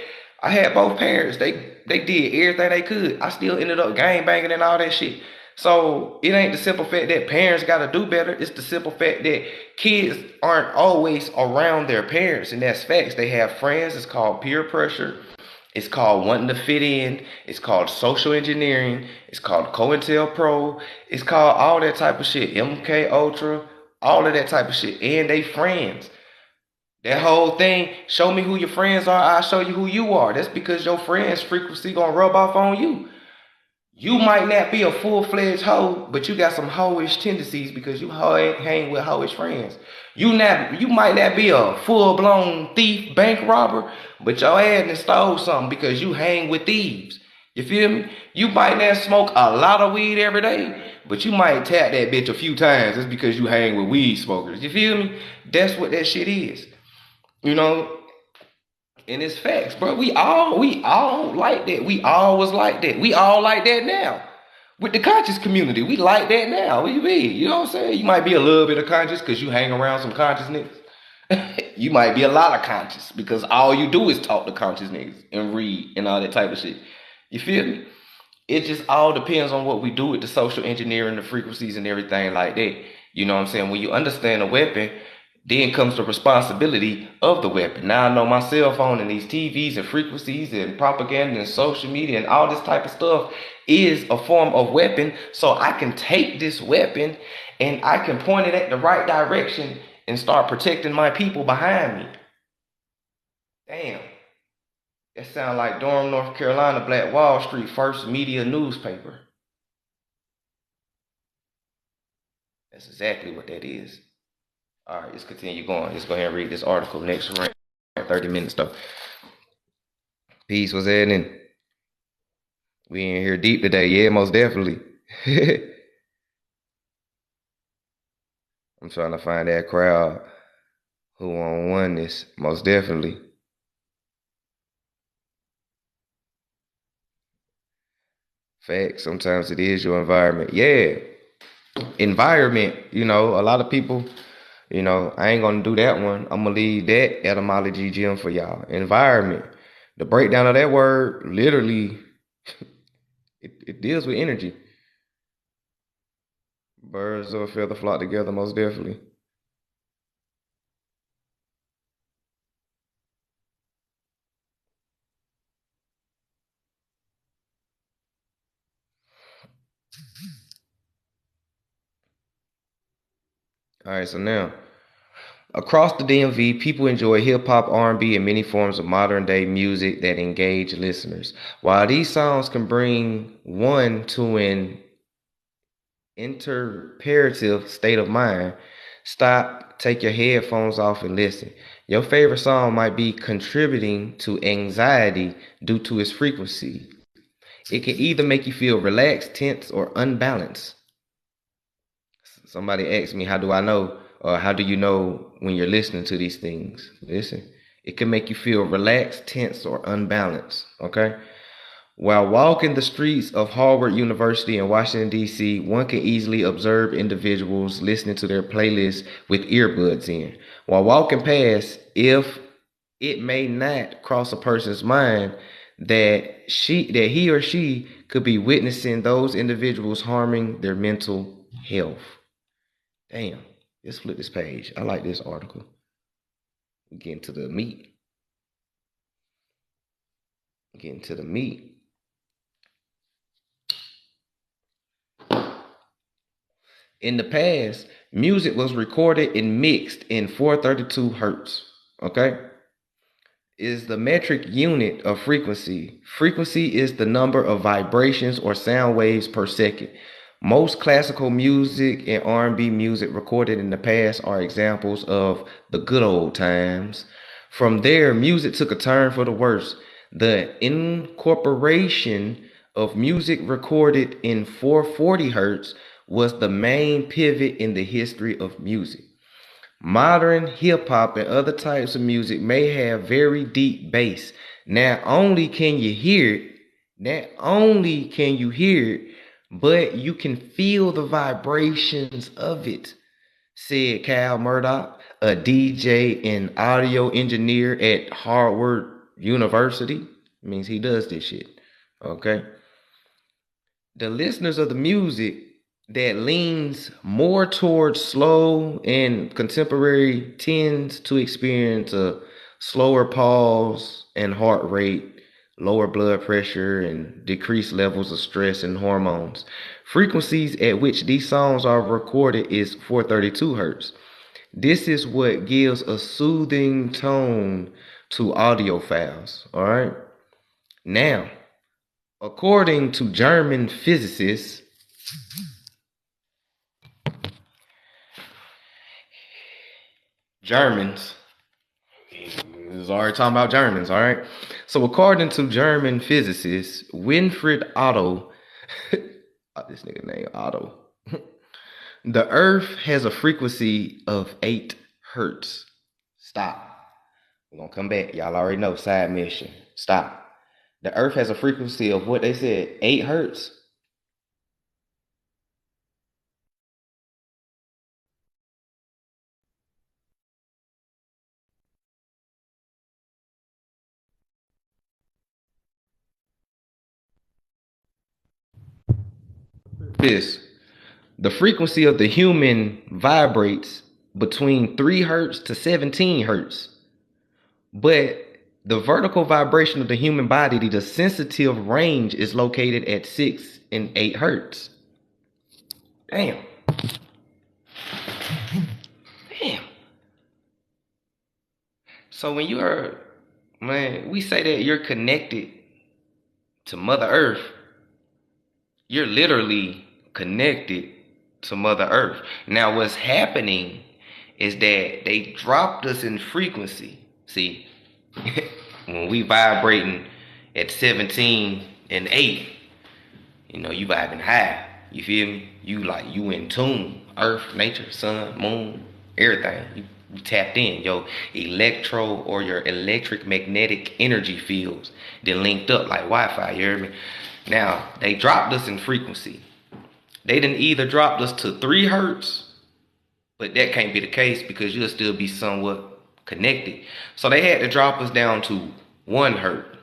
I had both parents. They did everything they could. I still ended up gang banging and all that shit. So it ain't the simple fact that parents gotta do better. It's the simple fact that kids aren't always around their parents. And that's facts. They have friends. It's called peer pressure. It's called wanting to fit in. It's called social engineering. It's called COINTELPRO. It's called all that type of shit. MK Ultra. All of that type of shit. And they friends. That whole thing, show me who your friends are, I'll show you who you are. That's because your friends' frequency gonna rub off on you. You might not be a full-fledged hoe, but you got some hoish tendencies because you hang with hoish friends. You might not be a full-blown thief, bank robber, but your ass done stole something because you hang with thieves. You feel me? You might not smoke a lot of weed every day, but you might tap that bitch a few times. That's because you hang with weed smokers. You feel me? That's what that shit is. You know? And it's facts, bro. We all like that. We all was like that. We all like that now. With the conscious community, we like that now. What do you mean? You know what I'm saying? You might be a little bit of conscious because you hang around some conscious niggas. You might be a lot of conscious because all you do is talk to conscious niggas and read and all that type of shit. You feel me? It just all depends on what we do with the social engineering, the frequencies and everything like that. You know what I'm saying? When you understand a weapon, then comes the responsibility of the weapon. Now I know my cell phone and these TVs and frequencies and propaganda and social media and all this type of stuff is a form of weapon. So I can take this weapon and I can point it at the right direction and start protecting my people behind me. Damn. That sounds like Durham, North Carolina, Black Wall Street, first media newspaper. That's exactly what that is. All right, let's continue going. Let's go ahead and read this article. Next round, 30 minutes though. Peace was in. We in here deep today. Yeah, most definitely. I'm trying to find that crowd who won this. Most definitely. Fact. Sometimes it is your environment. Yeah. Environment. You know, a lot of people, you know, I ain't gonna do that one. I'm gonna leave that etymology gem for y'all. Environment. The breakdown of that word literally it deals with energy. Birds of a feather flock together, most definitely. All right, so now across the DMV, people enjoy hip hop, R&B, and many forms of modern day music that engage listeners. While these songs can bring one to an interpretive state of mind, stop, take your headphones off, and listen. Your favorite song might be contributing to anxiety due to its frequency. It can either make you feel relaxed, tense, or unbalanced. Somebody asked me, how do I know, or how do you know when you're listening to these things? Listen, it can make you feel relaxed, tense, or unbalanced, okay? While walking the streets of Harvard University in Washington, D.C., one can easily observe individuals listening to their playlists with earbuds in. While walking past, if it may not cross a person's mind that he or she could be witnessing those individuals harming their mental health. Damn, let's flip this page. I like this article. We get into the meat. Get into the meat. In the past, music was recorded and mixed in 432 hertz. Okay? Is the metric unit of frequency. Frequency is the number of vibrations or sound waves per second. Most classical music and R&B music recorded in the past are examples of the good old times. From there, music took a turn for the worse. The incorporation of music recorded in 440 hertz was the main pivot in the history of music. Modern hip hop and other types of music may have very deep bass. Not only can you hear it, but you can feel the vibrations of it, said Cal Murdoch, a DJ and audio engineer at Harvard University. It means he does this shit. Okay. The listeners of the music that leans more towards slow and contemporary tends to experience a slower pulse and heart rate, lower blood pressure, and decreased levels of stress and hormones. Frequencies at which these songs are recorded is 432 hertz. This is what gives a soothing tone to audio files. All right. Now, according to German physicists, Germans. Is already talking about Germans, all right? So according to German physicist Winfried Otto, this nigga named Otto, the Earth has a frequency of 8 hertz. Stop. We're gonna come back. Y'all already know, side mission. Stop. The Earth has a frequency of what they said, 8 hertz. this. The frequency of the human vibrates between 3 hertz to 17 hertz. But the vertical vibration of the human body, the sensitive range, is located at 6 and 8 hertz. Damn. Damn. So when you're, man, we say that you're connected to Mother Earth, you're literally connected to Mother Earth. Now what's happening is that they dropped us in frequency. See, when we vibrating at 17 and 8, you know, you vibing high. You feel me? You in tune. Earth, nature, sun, moon, everything. You tapped in. Your electro or your electric magnetic energy fields. Then linked up like Wi-Fi, you hear me? Now, they dropped us in frequency. They didn't either dropped us to 3 hertz, but that can't be the case because you'll still be somewhat connected. So they had to drop us down to 1 hertz.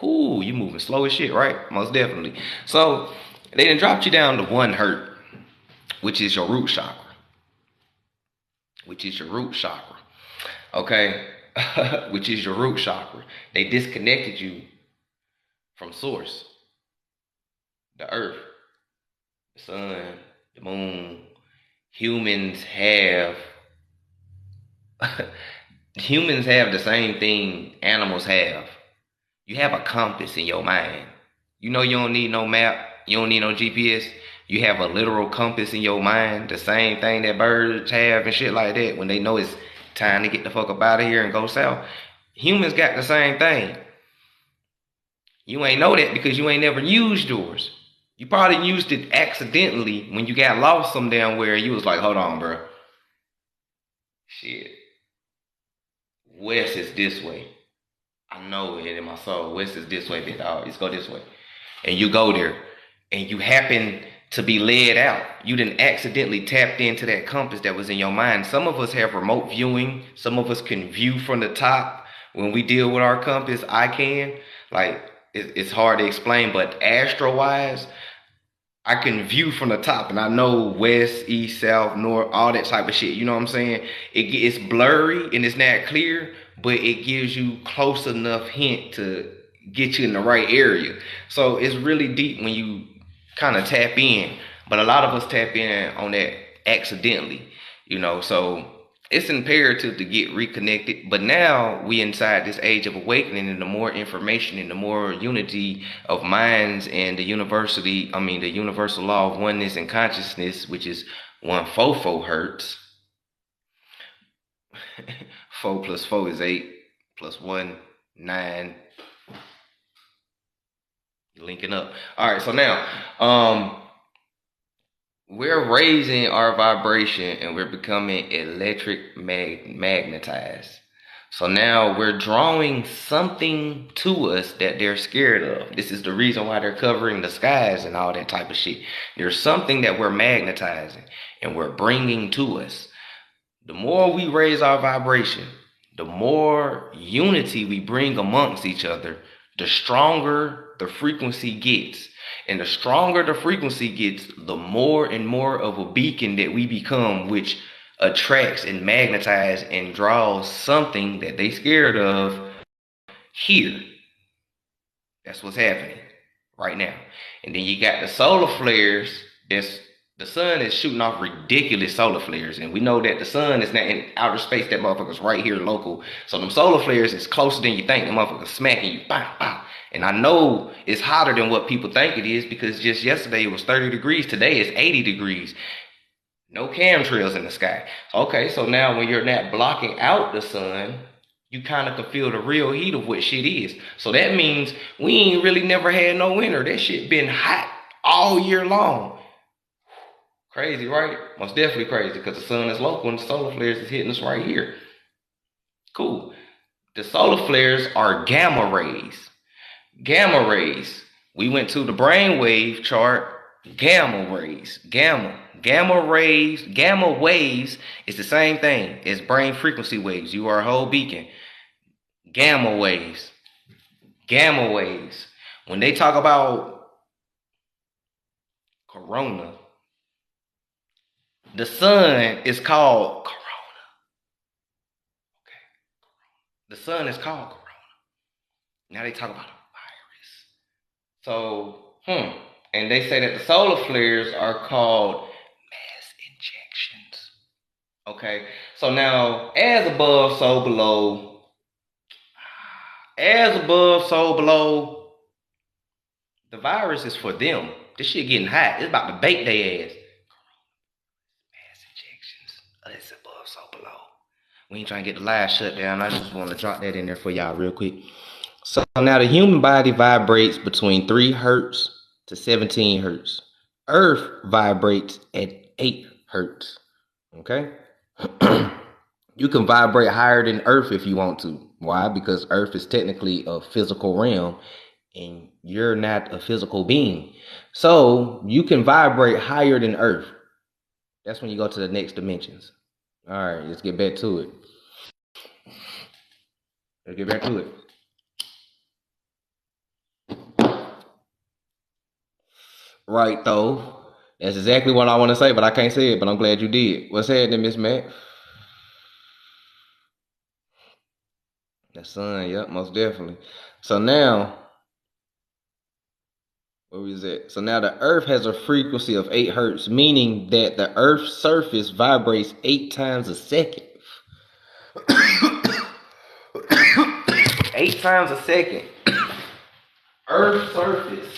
Whoo, you moving slow as shit, right? Most definitely. So they done dropped you down to 1 hertz, which is your root chakra. Okay? Which is your root chakra. They disconnected you from source. The earth, the sun, the moon. Humans have the same thing animals have. You have a compass in your mind. You know you don't need no map. You don't need no GPS. You have a literal compass in your mind. The same thing that birds have and shit like that when they know it's time to get the fuck up out of here and go south. Humans got the same thing. You ain't know that because you ain't never used yours. You probably used it accidentally when you got lost some damn where you was like, hold on, bro. Shit. West is this way. I know it in my soul. West is this way, big dog. Let's go this way. And you go there. And you happen to be led out. You didn't accidentally tapped into that compass that was in your mind. Some of us have remote viewing. Some of us can view from the top. When we deal with our compass, I can. Like, it's hard to explain, but astro-wise, I can view from the top and I know west, east, south, north, all that type of shit. You know what I'm saying? It's blurry and it's not clear, but it gives you close enough hint to get you in the right area. So it's really deep when you kind of tap in. But a lot of us tap in on that accidentally, you know. So it's imperative to get reconnected. But now we inside this age of awakening, and the more information and the more unity of minds and the universal law of oneness and consciousness, which is 144 hertz. 4 plus 4 is 8 plus 1, 9. You're linking up. All right, so now we're raising our vibration and we're becoming electric magnetized. So now we're drawing something to us that they're scared of. This is the reason why they're covering the skies and all that type of shit. There's something that we're magnetizing and we're bringing to us. The more we raise our vibration, the more unity we bring amongst each other, the stronger the frequency gets. And the stronger the frequency gets, the more and more of a beacon that we become, which attracts and magnetizes and draws something that they scared of here. That's what's happening right now. And then you got the solar flares. The sun is shooting off ridiculous solar flares. And we know that the sun is not in outer space. That motherfucker's right here local. So them solar flares is closer than you think. The motherfucker's smacking you. Bam, bam. And I know it's hotter than what people think it is because just yesterday it was 30 degrees. Today it's 80 degrees. No chemtrails in the sky. Okay, so now when you're not blocking out the sun, you kind of can feel the real heat of what shit is. So that means we ain't really never had no winter. That shit been hot all year long. Crazy, right? Most definitely crazy because the sun is local and the solar flares is hitting us right here. Cool. The solar flares are gamma rays. Gamma rays. We went to the brainwave chart. Gamma rays. Gamma waves is the same thing as brain frequency waves. You are a whole beacon. Gamma waves. When they talk about corona. The sun is called corona. Okay. The sun is called corona. Now they talk about a virus. So, and they say that the solar flares are called mass injections. Okay. So now, as above, so below. As above, so below. The virus is for them. This shit getting hot. It's about to bake their ass. Mass injections. It's above, so below. We ain't trying to get the live shut down. I just want to drop that in there for y'all real quick. So now the human body vibrates between 3 hertz to 17 hertz. Earth vibrates at 8 hertz. Okay? You can vibrate higher than Earth if you want to. Why? Because Earth is technically a physical realm and you're not a physical being. So you can vibrate higher than Earth. That's when you go to the next dimensions. All right, let's get back to it. Right, though. That's exactly what I want to say, but I can't say it, but I'm glad you did. What's happening, Miss Matt? The sun, yep, most definitely. So now, where was it? So now the Earth has a frequency of 8 hertz, meaning that the Earth's surface vibrates 8 times a second. 8 times a second. Earth's surface.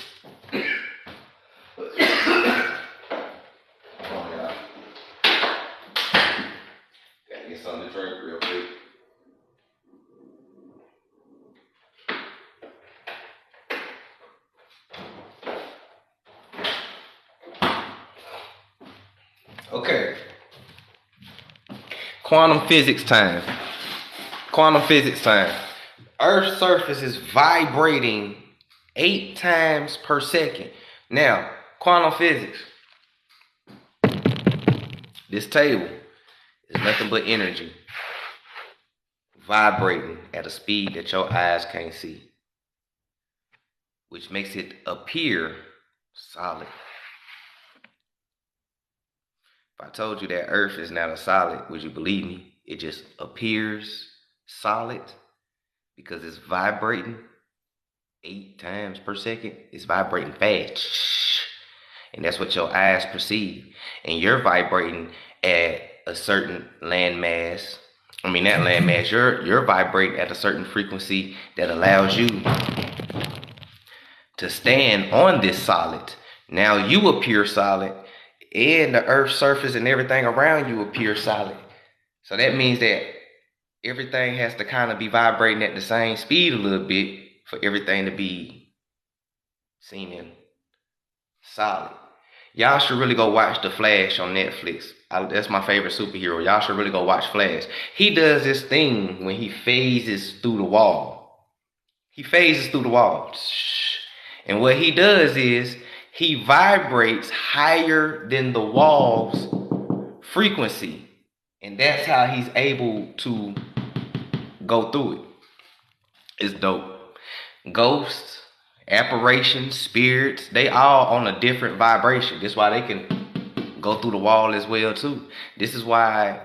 Gotta get something to drink real quick. Okay. Quantum physics time. Earth's surface is vibrating 8 times per second. Now, quantum physics. This table is nothing but energy vibrating at a speed that your eyes can't see, which makes it appear solid. If I told you that Earth is not a solid, would you believe me? It just appears solid because it's vibrating 8 times per second. It's vibrating fast. And that's what your eyes perceive. And you're vibrating at a certain landmass. I mean, not landmass. You're vibrating at a certain frequency that allows you to stand on this solid. Now you appear solid, and the Earth's surface and everything around you appear solid. So that means that everything has to kind of be vibrating at the same speed a little bit for everything to be seeming solid. Y'all should really go watch The Flash on Netflix. That's my favorite superhero. Y'all should really go watch Flash. He does this thing when he phases through the wall. And what he does is he vibrates higher than the wall's frequency. And that's how he's able to go through it. It's dope. Ghosts, apparitions, spirits, they all on a different vibration. That's why they can go through the wall as well too. This is why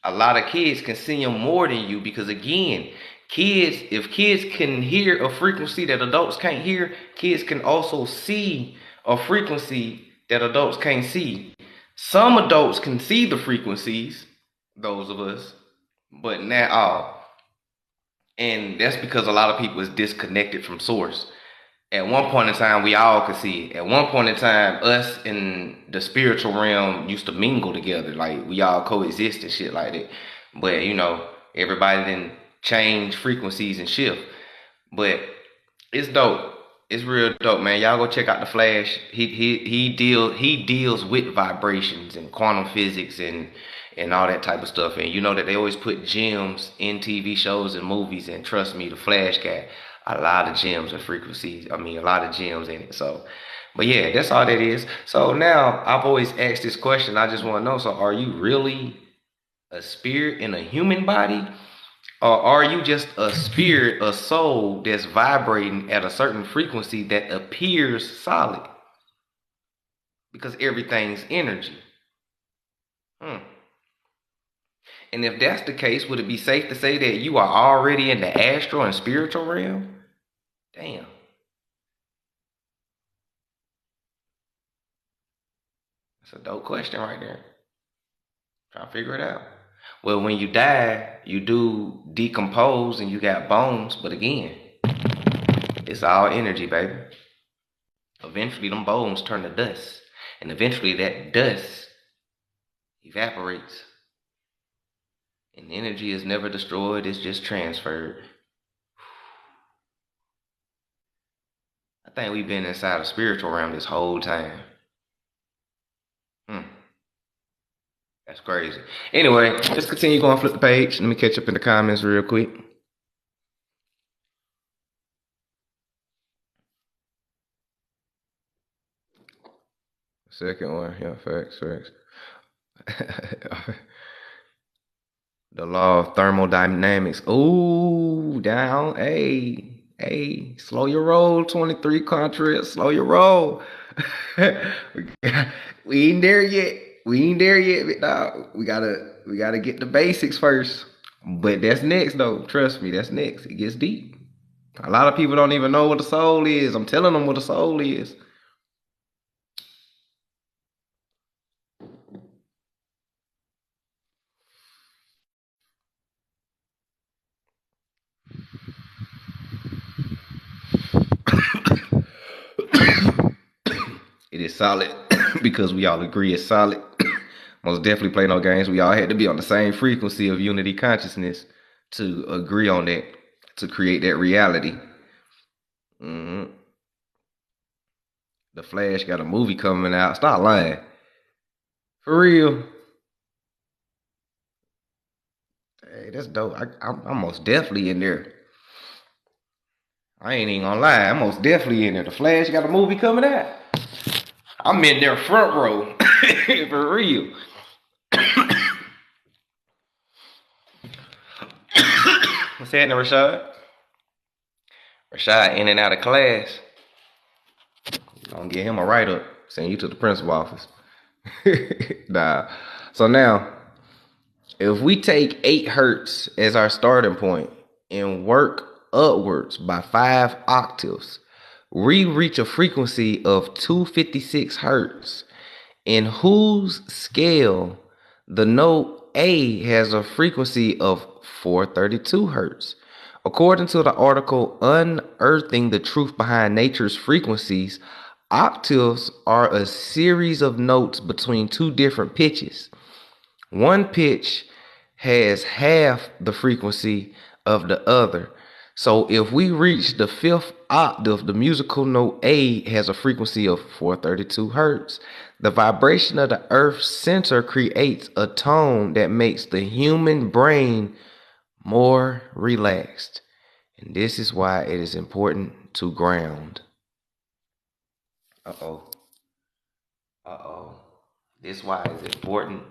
a lot of kids can see them more than you, because again, if kids can hear a frequency that adults can't hear, kids can also see a frequency that adults can't see. Some adults can see the frequencies, those of us, but not all. And that's because a lot of people is disconnected from source. At one point in time, we all could see it. At one point in time, us and the spiritual realm used to mingle together. Like, we all coexist and shit like that. But, everybody didn't change frequencies and shift. But it's dope. It's real dope, man. Y'all go check out The Flash. He deals with vibrations and quantum physics and all that type of stuff. And you know that they always put gems in TV shows and movies. And trust me, The Flash got a lot of gems and frequencies. I mean, a lot of gems in it. So, but yeah, that's all that is. So now, I've always asked this question. I just want to know, so are you really a spirit in a human body? Or are you just a spirit, a soul that's vibrating at a certain frequency that appears solid? because everything's energy. Hmm. And if that's the case, would it be safe to say that you are already in the astral and spiritual realm? Damn. That's a dope question right there. Try to figure it out. Well, when you die, you do decompose and you got bones, but again, it's all energy, baby. Eventually, them bones turn to dust, and eventually that dust evaporates. And energy is never destroyed, it's just transferred. I think we've been inside a spiritual realm this whole time. That's crazy. Anyway, let's continue going, flip the page. Let me catch up in the comments real quick. Second one, yeah, facts. The law of thermodynamics. Ooh, down. Hey, slow your roll, 23 Contra, slow your roll. We ain't there yet. Big dog. We gotta get the basics first. But that's next though. Trust me, that's next. It gets deep. A lot of people don't even know what the soul is. I'm telling them what the soul is. It is solid because we all agree it's solid. Most definitely play no games. We all had to be on the same frequency of unity consciousness to agree on that, to create that reality. Mm-hmm. The Flash got a movie coming out. Stop lying. For real. Hey, that's dope. I'm most definitely in there. I ain't even gonna lie. I'm most definitely in there. The Flash got a movie coming out. I'm in there front row. For real. What's happening, Rashad? Rashad in and out of class. Gonna get him a write-up. Send you to the principal office. Nah. So now, if we take 8 hertz as our starting point and work upwards by 5 octaves, we reach a frequency of 256 hertz, in whose scale the note A has a frequency of 432 hertz. According to the article Unearthing the Truth Behind Nature's Frequencies, octaves are a series of notes between 2 different pitches. One pitch has half the frequency of the other. So if we reach the 5th octave, the musical note A has a frequency of 432 hertz. The vibration of the Earth's center creates a tone that makes the human brain more relaxed. And this is why it is important to ground. Uh-oh. This is why it's important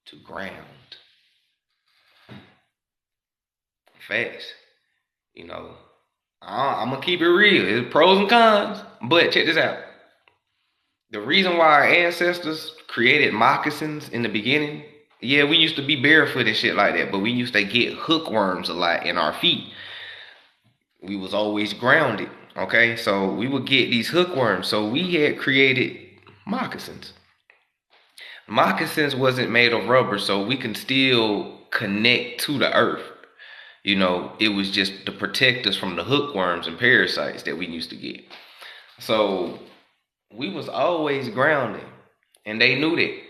to ground. Facts. You know, I'm gonna keep it real. There's pros and cons, but check this out. The reason why our ancestors created moccasins in the beginning, yeah, we used to be barefoot and shit like that, but we used to get hookworms a lot in our feet. We was always grounded, okay? So we would get these hookworms. So we had created moccasins. Moccasins wasn't made of rubber, so we can still connect to the earth. You know, it was just to protect us from the hookworms and parasites that we used to get. So we was always grounded, and they knew that.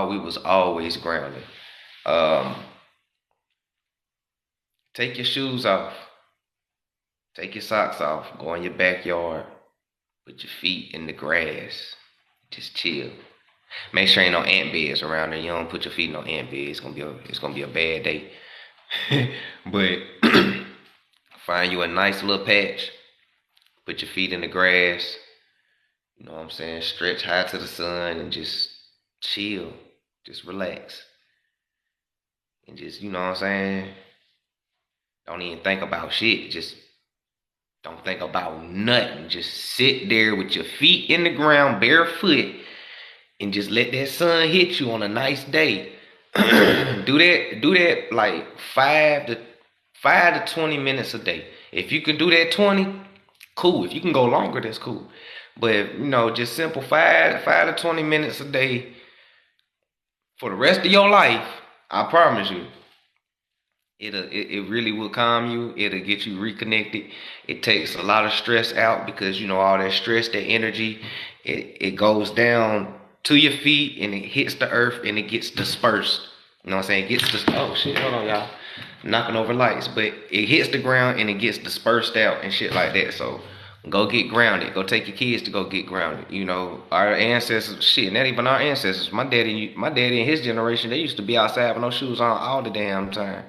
We was always grounded. Take your shoes off. Take your socks off. Go in your backyard. Put your feet in the grass. Just chill. Make sure ain't no ant beds around there. You don't put your feet in no ant beds. It's gonna be a bad day. But find you a nice little patch. Put your feet in the grass. You know what I'm saying? Stretch high to the sun and just chill. Just relax. And just, you know what I'm saying? Don't even think about shit. Just Don't think about nothing. Just sit there with your feet in the ground, barefoot, and just let that sun hit you on a nice day. Do that like 5 to 20 minutes a day. If you can do that 20, cool. If you can go longer, that's cool. But just simple 5 to 20 minutes a day for the rest of your life, I promise you, it really will calm you. It'll get you reconnected. It takes a lot of stress out because all that stress, that energy, it goes down to your feet and it hits the earth and it gets dispersed. You know what I'm saying? It gets oh shit, hold on y'all. I'm knocking over lights, but it hits the ground and it gets dispersed out and shit like that. So go get grounded. Go take your kids to go get grounded. Our ancestors, shit, not even our ancestors. My daddy and his generation, they used to be outside with no shoes on all the damn time.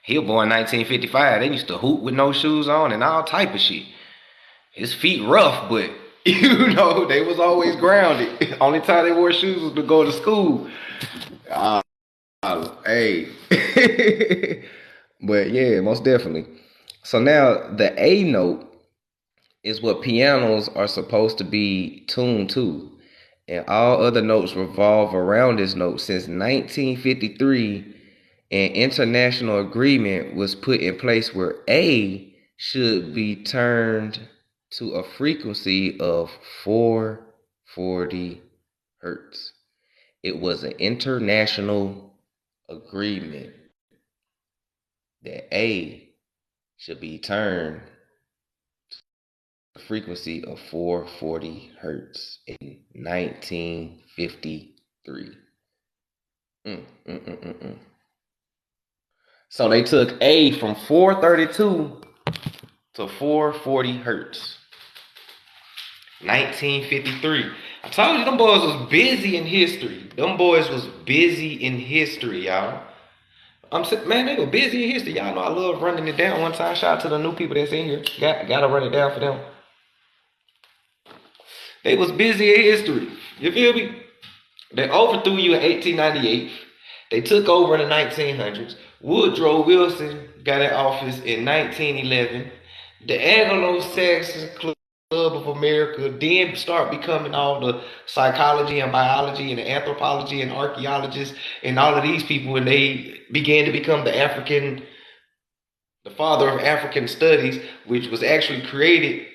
He was born in 1955. They used to hoop with no shoes on and all type of shit. His feet rough, but they was always grounded. Only time they wore shoes was to go to school. Hey. But yeah, most definitely. So now the A note is what pianos are supposed to be tuned to. And all other notes revolve around this note. Since 1953, an international agreement was put in place where A should be turned to a frequency of 440 hertz. It was an international agreement that A should be turned to a frequency of 440 hertz in 1953. So they took A from 432 to 440 hertz. 1953. I told you them boys was busy in history. Them boys was busy in history, y'all. Man, they were busy in history. Y'all know I love running it down one time. Shout out to the new people that's in here. Gotta run it down for them. They was busy in history. You feel me? They overthrew you in 1898. They took over in the 1900s. Woodrow Wilson got in office in 1911. The Anglo-Saxon Club of America then start becoming all the psychology and biology and the anthropology and archaeologists and all of these people, and they began to become the father of African studies, which was actually created.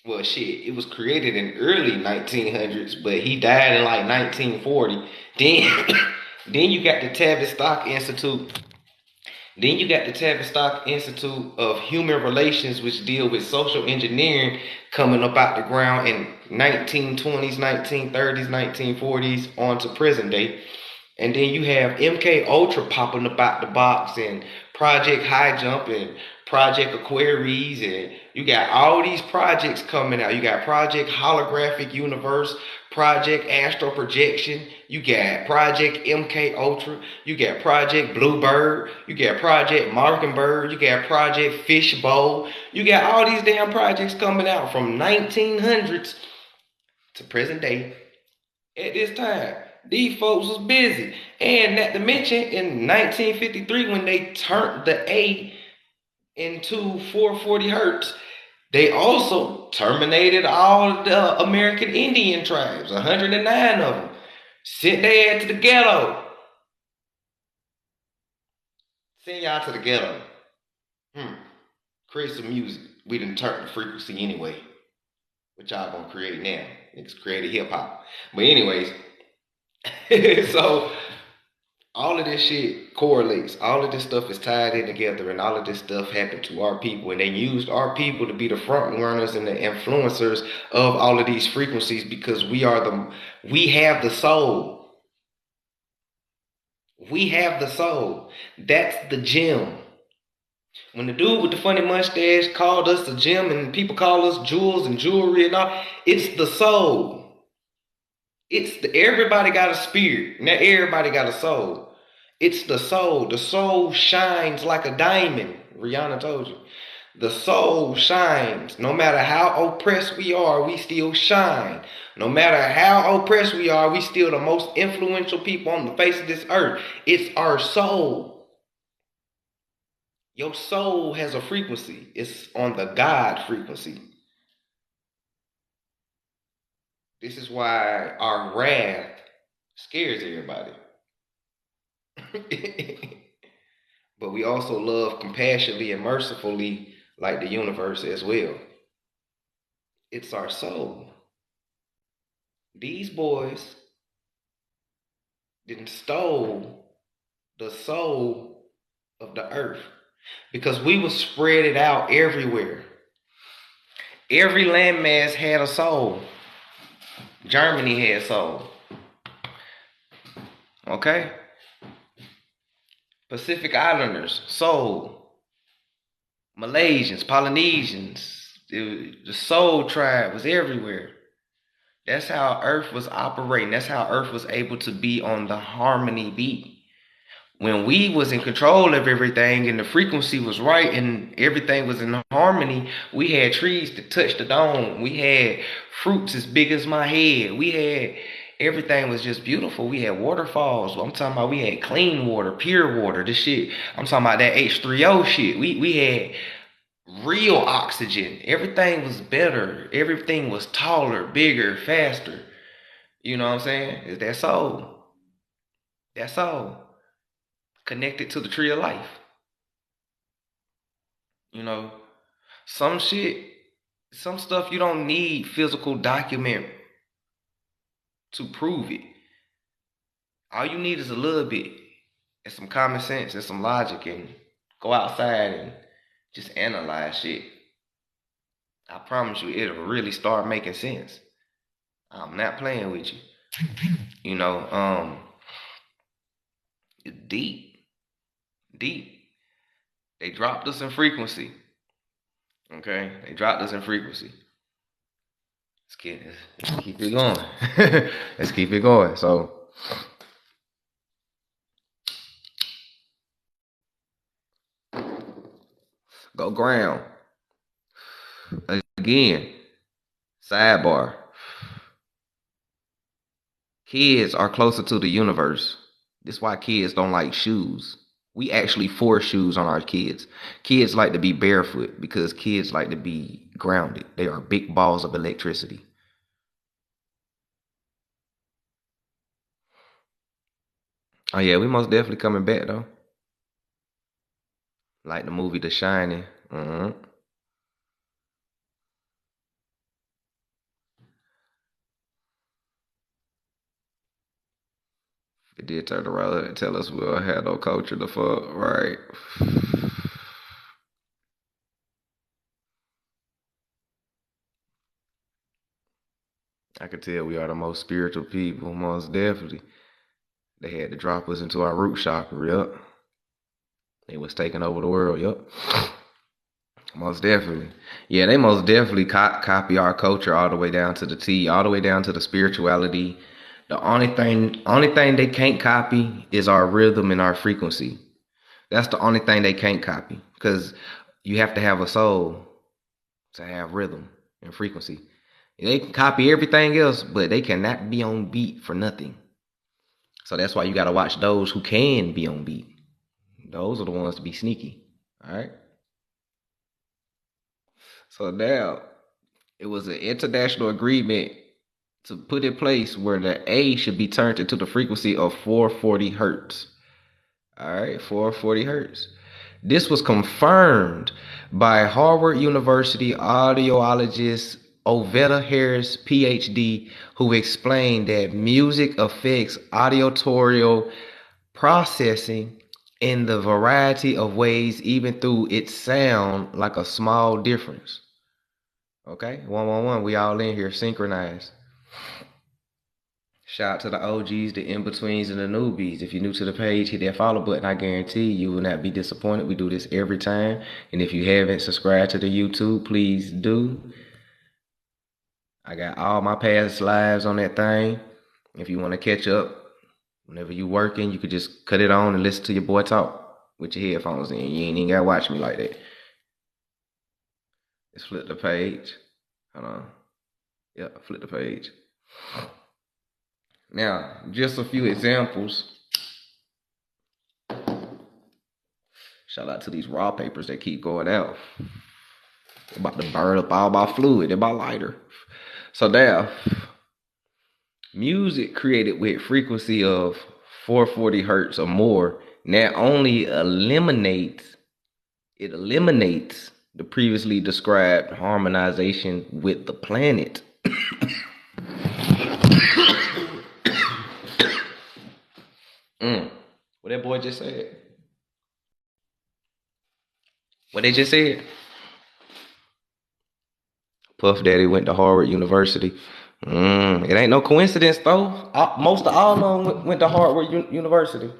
Well, shit, it was created in early 1900s, but he died in like 1940. Then you got the Tavistock Institute. Then you got the Tavistock Institute of Human Relations, which deal with social engineering, coming up out the ground in 1920s, 1930s, 1940s, on to present day. And then you have MK Ultra popping up out the box, and Project High Jump, and Project Aquarius, and you got all these projects coming out. You got Project Holographic Universe, Project Astral Projection, you got Project MK Ultra, you got Project Bluebird, you got Project Mockingbird, you got Project Fishbowl, you got all these damn projects coming out from 1900s to present day. At this time, these folks was busy. And not to mention, in 1953, when they turned the A into 440 hertz, they also terminated all the American Indian tribes, 109 of them. Sent their ass to the ghetto. Send y'all to the ghetto. Create some music. We done turned the frequency anyway. What y'all gonna create now? Niggas created hip hop. But anyways, so all of this shit correlates. All of this stuff is tied in together, and all of this stuff happened to our people, and they used our people to be the front runners and the influencers of all of these frequencies, because we have the soul. We have the soul. That's the gem. When the dude with the funny mustache called us the gem, and people call us jewels and jewelry and all, it's the soul. Everybody got a spirit. Not everybody got a soul. It's the soul. The soul shines like a diamond. Rihanna told you. The soul shines. No matter how oppressed we are, we still shine. No matter how oppressed we are, we still the most influential people on the face of this earth. It's our soul. Your soul has a frequency. It's on the God frequency. This is why our wrath scares everybody. But we also love compassionately and mercifully like the universe as well. It's our soul. These boys didn't stole the soul of the earth because we was spread it out everywhere. Every landmass had a soul. Germany had soul. Okay? Pacific Islanders, soul. Malaysians, Polynesians, the soul tribe was everywhere. That's how Earth was operating. That's how Earth was able to be on the harmony beat. When we was in control of everything and the frequency was right and everything was in harmony, we had trees that touched the dome. We had fruits as big as my head. We had everything was just beautiful. We had waterfalls. I'm talking about we had clean water, pure water. This shit. I'm talking about that H3O shit. We had real oxygen. Everything was better. Everything was taller, bigger, faster. You know what I'm saying? It's that soul. That soul. Connected to the tree of life. You know, some shit, some stuff you don't need physical document to prove it. All you need is a little bit and some common sense and some logic and go outside and just analyze shit. I promise you, it'll really start making sense. I'm not playing with you. You know, it's deep. Deep. They dropped us in frequency. Okay? They dropped us in frequency. Let's keep it going. Let's keep it going. So, go ground. Again, sidebar. Kids are closer to the universe. This is why kids don't like shoes. We actually force shoes on our kids. Kids like to be barefoot because kids like to be grounded. They are big balls of electricity. Oh yeah, we most definitely coming back though. Like the movie The Shining. It did turn around and tell us we don't have no culture the fuck, right? I could tell we are the most spiritual people, most definitely. They had to drop us into our root chakra, yep. They was taking over the world, yep. Most definitely. Yeah, they most definitely copy our culture all the way down to the T, all the way down to the spirituality. The only thing they can't copy is our rhythm and our frequency. That's the only thing they can't copy because you have to have a soul to have rhythm and frequency. They can copy everything else, but they cannot be on beat for nothing. So that's why you got to watch those who can be on beat. Those are the ones to be sneaky. All right. So now it was an international agreement to put in place where the A should be turned into the frequency of 440 hertz. All right, 440 hertz. This was confirmed by Harvard University audiologist Oveta Harris, PhD, who explained that music affects auditory processing in the variety of ways, even through its sound like a small difference. Okay, 111, we all in here synchronized. Shout out to the OGs, the in-betweens, and the newbies. If you're new to the page, hit that follow button. I guarantee you will not be disappointed. We do this every time. And if you haven't subscribed to the YouTube, please do. I got all my past lives on that thing. If you want to catch up, whenever you working, you could just cut it on and listen to your boy talk with your headphones in. You ain't even got to watch me like that. Let's flip the page. Hold on. Yep, flip the page. Now, just a few examples. Shout out to these raw papers that keep going out. About to burn up all my fluid in my lighter. So now, music created with frequency of 440 hertz or more not only eliminates the previously described harmonization with the planet. What that boy just said? What they just said? Puff Daddy went to Harvard University. It ain't no coincidence though. Most of all of them went to Harvard University.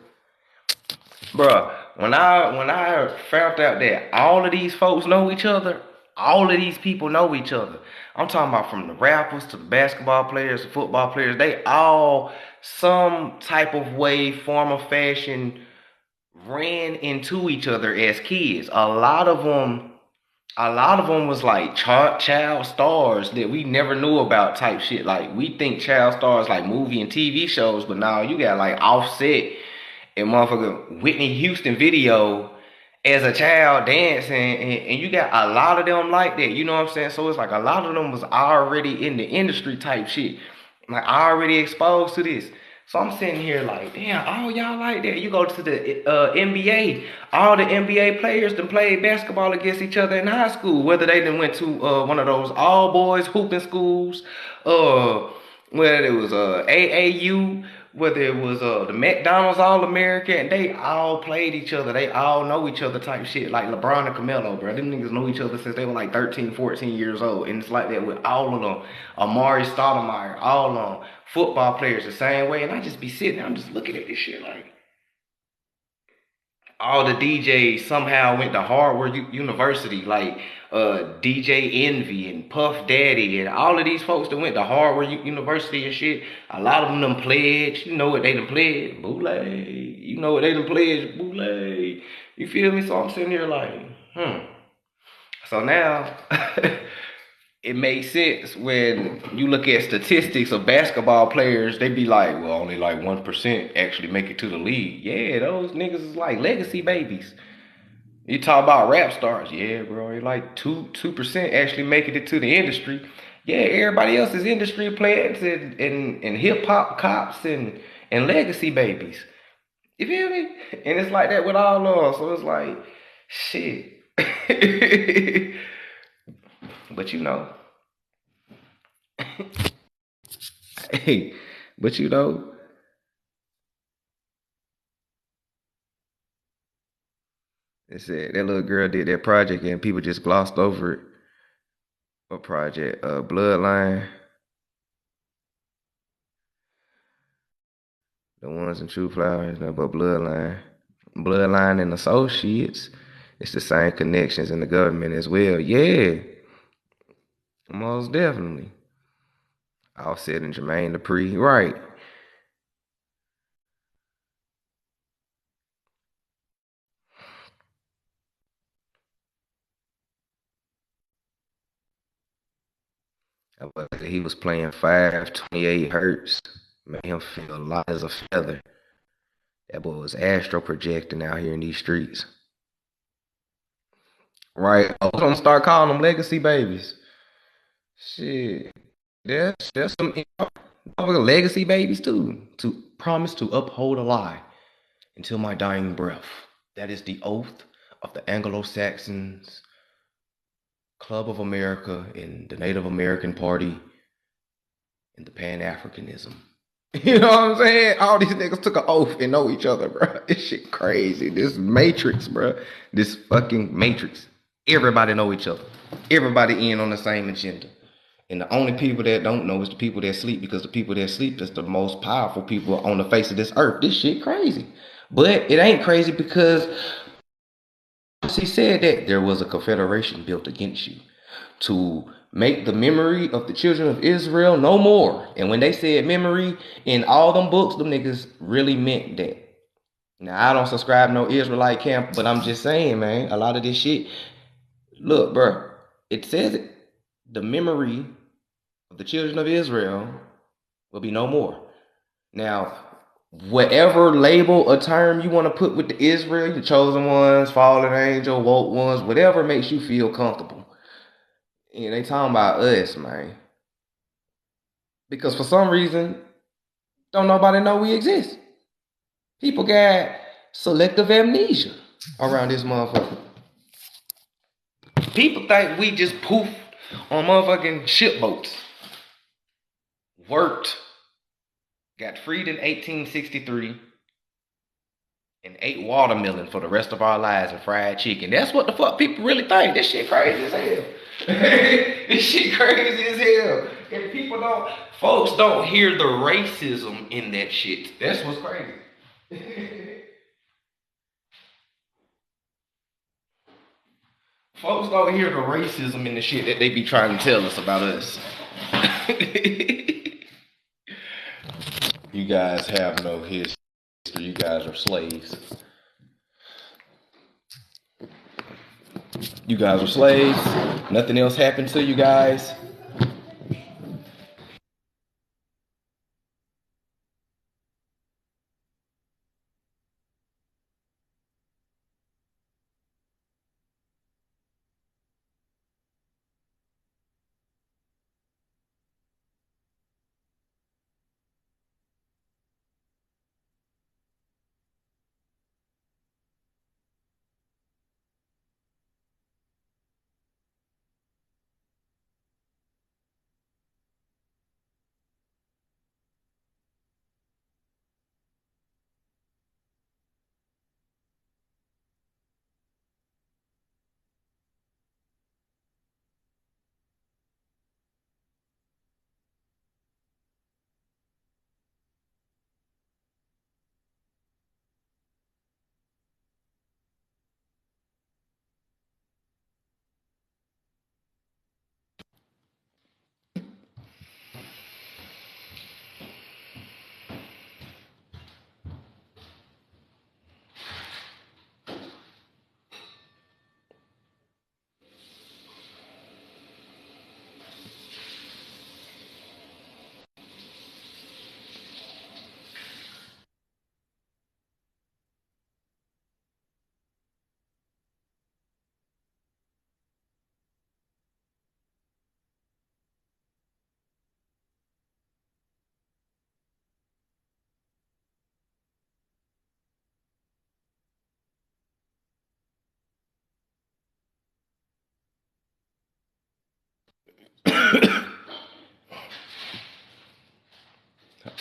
Bruh, when I found out that all of these folks know each other, all of these people know each other. I'm talking about from the rappers to the basketball players, the football players. They all some type of way, form of fashion ran into each other as kids. A lot of them was like child stars that we never knew about type shit. Like we think child stars like movie and TV shows, but now you got like Offset and motherfucker Whitney Houston video as a child dancing, and you got a lot of them like that. You know what I'm saying? So it's like a lot of them was already in the industry type shit, like already exposed to this. So I'm sitting here like, damn, all y'all like that. You go to the NBA, all the NBA players done played basketball against each other in high school, whether they done went to one of those all boys hooping schools, whether it was AAU, whether it was the McDonald's All-American, they all played each other. They all know each other type shit. Like LeBron and Carmelo, bro. Them niggas know each other since they were like 13, 14 years old. And it's like that with all of them. Amari Stoudemire, all of them. Football players the same way. And I just be sitting there, I'm just looking at this shit like, all the DJs somehow went to Harvard University, like DJ Envy and Puff Daddy and all of these folks that went to Harvard University and shit. A lot of them done pledged. You know what they done pledged? Boule. You know what they done pledged? Boule. You feel me? So I'm sitting here like, So now, it makes sense when you look at statistics of basketball players. They be like, well, only like 1% actually make it to the league. Yeah, those niggas is like legacy babies. You talk about rap stars. Yeah, bro, like 2% actually making it to the industry. Yeah, everybody else is industry players and hip hop cops and legacy babies. You feel me? And it's like that with all of us. So it's like, shit. But you know, hey, but you know, they said that little girl did that project and people just glossed over it. What project? Bloodline. The ones in True Flowers, no, but Bloodline. Bloodline and Associates. It's the same connections in the government as well. Yeah. Most definitely. Offset and Jermaine Dupri. Right. He was playing 528 hertz. Made him feel light as a feather. That boy was astro projecting out here in these streets. Right. I'm gonna start calling them legacy babies. Shit. There's some legacy babies too. To promise to uphold a lie until my dying breath. That is the oath of the Anglo-Saxons, Club of America, and the Native American Party, and the Pan-Africanism. You know what I'm saying? All these niggas took an oath and know each other, bro. This shit crazy. This matrix, bro. This fucking matrix. Everybody know each other. Everybody in on the same agenda. And the only people that don't know is the people that sleep, because the people that sleep is the most powerful people on the face of this earth. This shit crazy. But it ain't crazy because he said that there was a confederation built against you to make the memory of the children of Israel no more. And when they said memory in all them books, them niggas really meant that. Now, I don't subscribe no Israelite camp, but I'm just saying, man, a lot of this shit. Look, bro, it says it. The memory of the children of Israel will be no more. Now, whatever label or term you want to put with the Israel, the chosen ones, fallen angel, woke ones, whatever makes you feel comfortable. And they talking about us, man. Because for some reason, don't nobody know we exist. People got selective amnesia around this motherfucker. People think we just poof on motherfucking shipboats. Worked. Got freed in 1863. And ate watermelon for the rest of our lives and fried chicken. That's what the fuck people really think. This shit crazy as hell. This shit crazy as hell. And folks don't hear the racism in that shit. That's what's crazy. Folks don't hear the racism in the shit that they be trying to tell us about us. You guys have no history. You guys are slaves. You guys are slaves. Nothing else happened to you guys.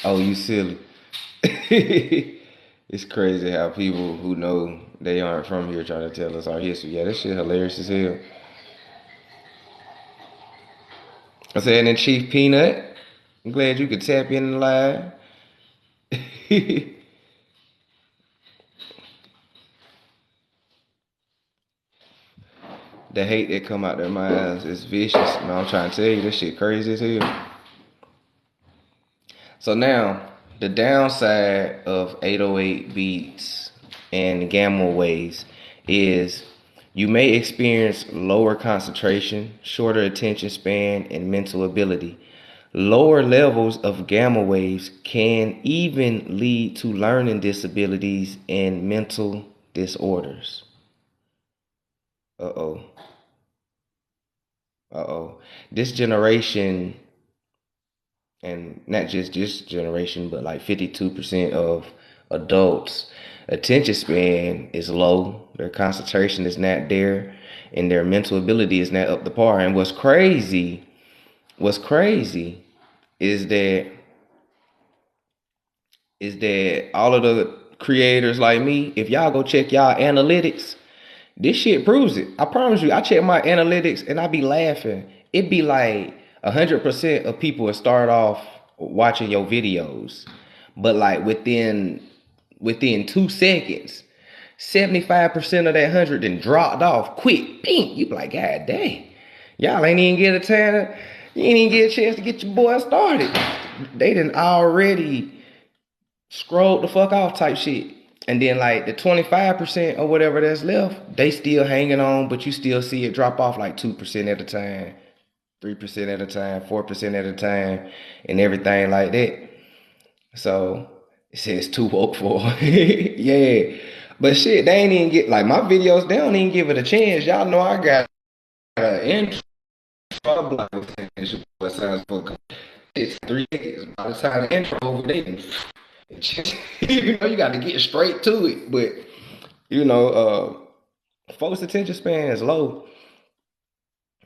Oh, you silly. It's crazy how people who know they aren't from here try to tell us our history. Yeah, that shit hilarious as hell. I said, and Chief Peanut, I'm glad you could tap in the live. The hate that come out their minds is vicious. Man, I'm trying to tell you, this shit crazy as hell. So now, the downside of 808 beats and gamma waves is you may experience lower concentration, shorter attention span, and mental ability. Lower levels of gamma waves can even lead to learning disabilities and mental disorders. Uh-oh. Uh-oh. This generation, and not just this generation, but like 52% of adults' attention span is low. Their concentration is not there, and their mental ability is not up to par. And what's crazy is that all of the creators like me, if y'all go check y'all analytics, this shit proves it. I promise you, I check my analytics and I be laughing. It be like 100% of people will start off watching your videos, but like within 2 seconds, 75% of that 100 then dropped off quick. Pink. You be like, God dang, y'all ain't even get a chance. You ain't even get a chance to get your boy started. They done already scrolled the fuck off type shit. And then like the 25% or whatever that's left, they still hanging on, but you still see it drop off like 2% at a time, 3% at a time, 4% at a time, and everything like that. So It says too woke for. Yeah. But shit, they ain't even get like my videos, they don't even give it a chance. Y'all know I got an intro. Like, what sounds for it's 3 days. By the time the intro over there, you got to get straight to it. But folks' attention span is low.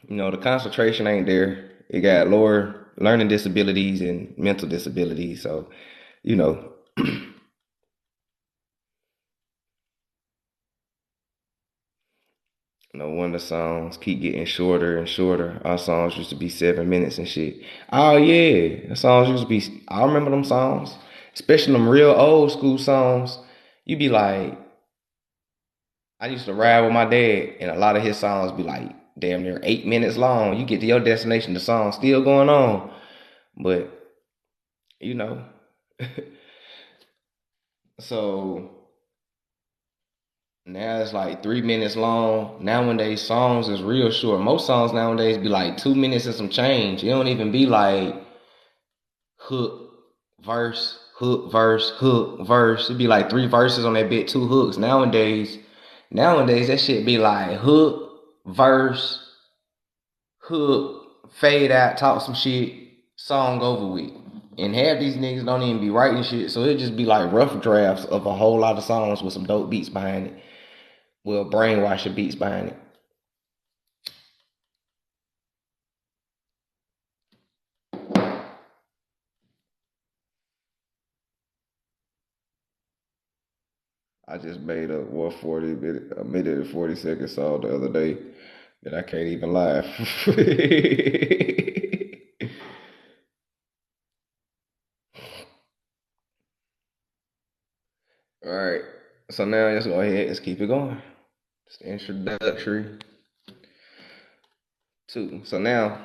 The concentration ain't there. It got lower learning disabilities and mental disabilities. So, you know, no wonder songs keep getting shorter and shorter. Our songs used to be 7 minutes and shit. Oh yeah, the songs used to be. I remember them songs, especially them real old school songs. You be like, I used to ride with my dad, and a lot of his songs be like damn near 8 minutes long. You get to your destination, the song's still going on, but you know. So now it's like 3 minutes long. Nowadays songs is real short. Most songs nowadays be like 2 minutes and some change. It don't even be like hook, verse, hook, verse, hook, verse. It'd be like 3 verses on that bit, 2 hooks. Nowadays that shit be like hook, verse, hook, fade out, talk some shit, song over with. And half these niggas don't even be writing shit, so it just be like rough drafts of a whole lot of songs with some dope beats behind it. Well, brainwashing beats behind it. I just made a 140 a minute and 40 second song the other day that I can't even laugh. All right. So now let's go ahead. Let's keep it going. It's introductory too. So now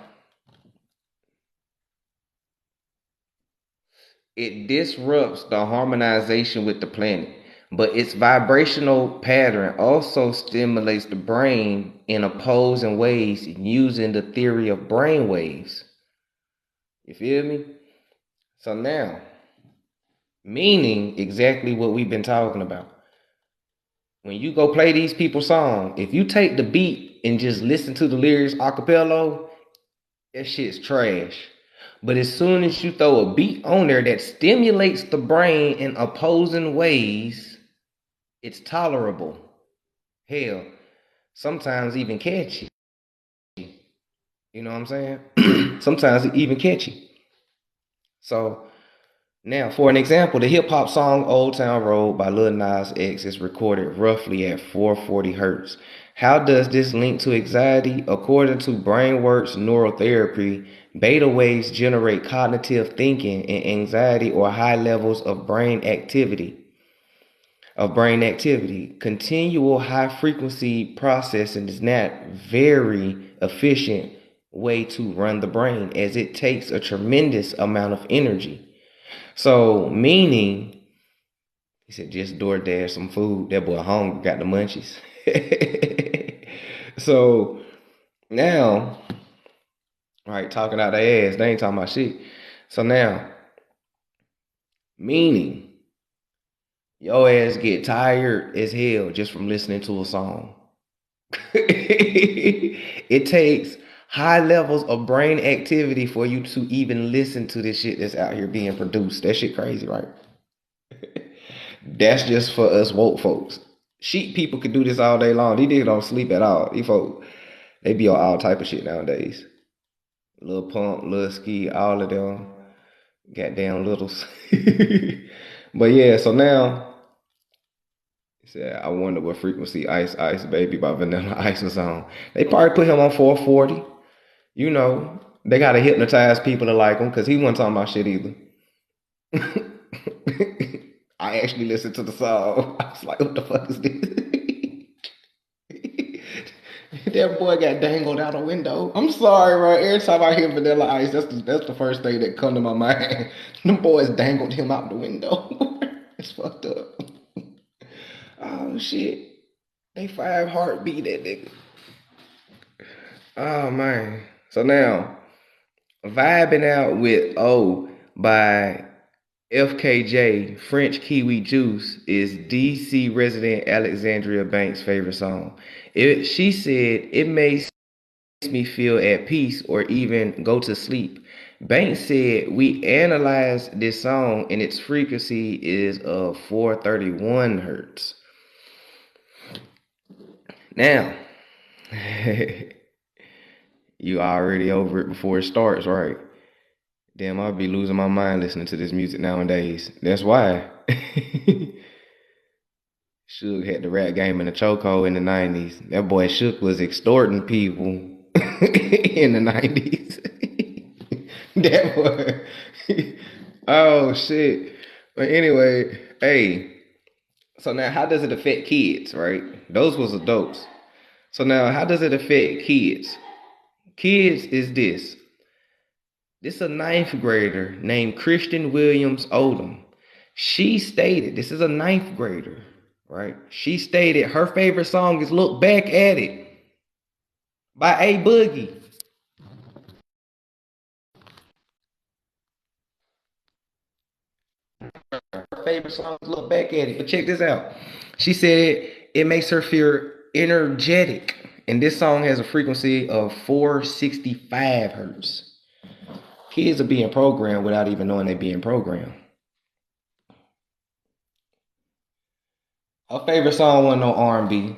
it disrupts the harmonization with the planet, but its vibrational pattern also stimulates the brain in opposing ways using the theory of brain waves. You feel me? So now, meaning exactly what we've been talking about. When you go play these people's song, if you take the beat and just listen to the lyrics a cappella, that shit's trash. But as soon as you throw a beat on there that stimulates the brain in opposing ways, it's tolerable. Hell, sometimes even catchy. You know what I'm saying? Sometimes even catchy. So now, for an example, the hip hop song Old Town Road by Lil Nas X is recorded roughly at 440 hertz. How does this link to anxiety? According to BrainWorks neurotherapy, beta waves generate cognitive thinking and anxiety or high levels of brain activity. Continual high frequency processing is not very efficient way to run the brain as it takes a tremendous amount of energy. So, meaning, he said, just DoorDash some food. That boy hungry, got the munchies. So, now, right, talking out their ass, they ain't talking about shit. So now, meaning, your ass get tired as hell just from listening to a song. It takes high levels of brain activity for you to even listen to this shit that's out here being produced. That shit crazy, right? That's just for us woke folks. Sheep people could do this all day long. These niggas don't sleep at all. These folks, they be on all type of shit nowadays. Lil Pump, Lil Ski, all of them. Goddamn littles. But yeah, so now, he said, I wonder what frequency Ice Ice Baby by Vanilla Ice was on. They probably put him on 440. You know, they gotta hypnotize people to like him because he wasn't talking about shit either. I actually listened to the song. I was like, what the fuck is this? That boy got dangled out a window. I'm sorry, right? Every time I hear Vanilla Ice, that's the first thing that come to my mind. Them boys dangled him out the window. It's fucked up. Oh shit. They 5 heartbeat that nigga. Oh man. So now, vibing out with O by FKJ, French Kiwi Juice, is DC resident Alexandria Banks' favorite song. She said it makes me feel at peace or even go to sleep. Banks said we analyzed this song and its frequency is of 431 hertz. Now, you already over it before it starts, right? Damn, I'll be losing my mind listening to this music nowadays. That's why. Suge had the rap game in the chokehold in the 90s. That boy Shook was extorting people in the 90s. That boy. Oh, shit. But anyway, hey. So now how does it affect kids, right? Those was adults. So now how does it affect kids? Kids is this. This is a ninth grader named Christian Williams Odom. She stated, this is a ninth grader, right? She stated her favorite song is Look Back at It by A Boogie. Her favorite song is Look Back at It. But check this out. She said it makes her feel energetic. And this song has a frequency of 465 hertz. Kids are being programmed without even knowing they're being programmed. Her favorite song wasn't no R&B.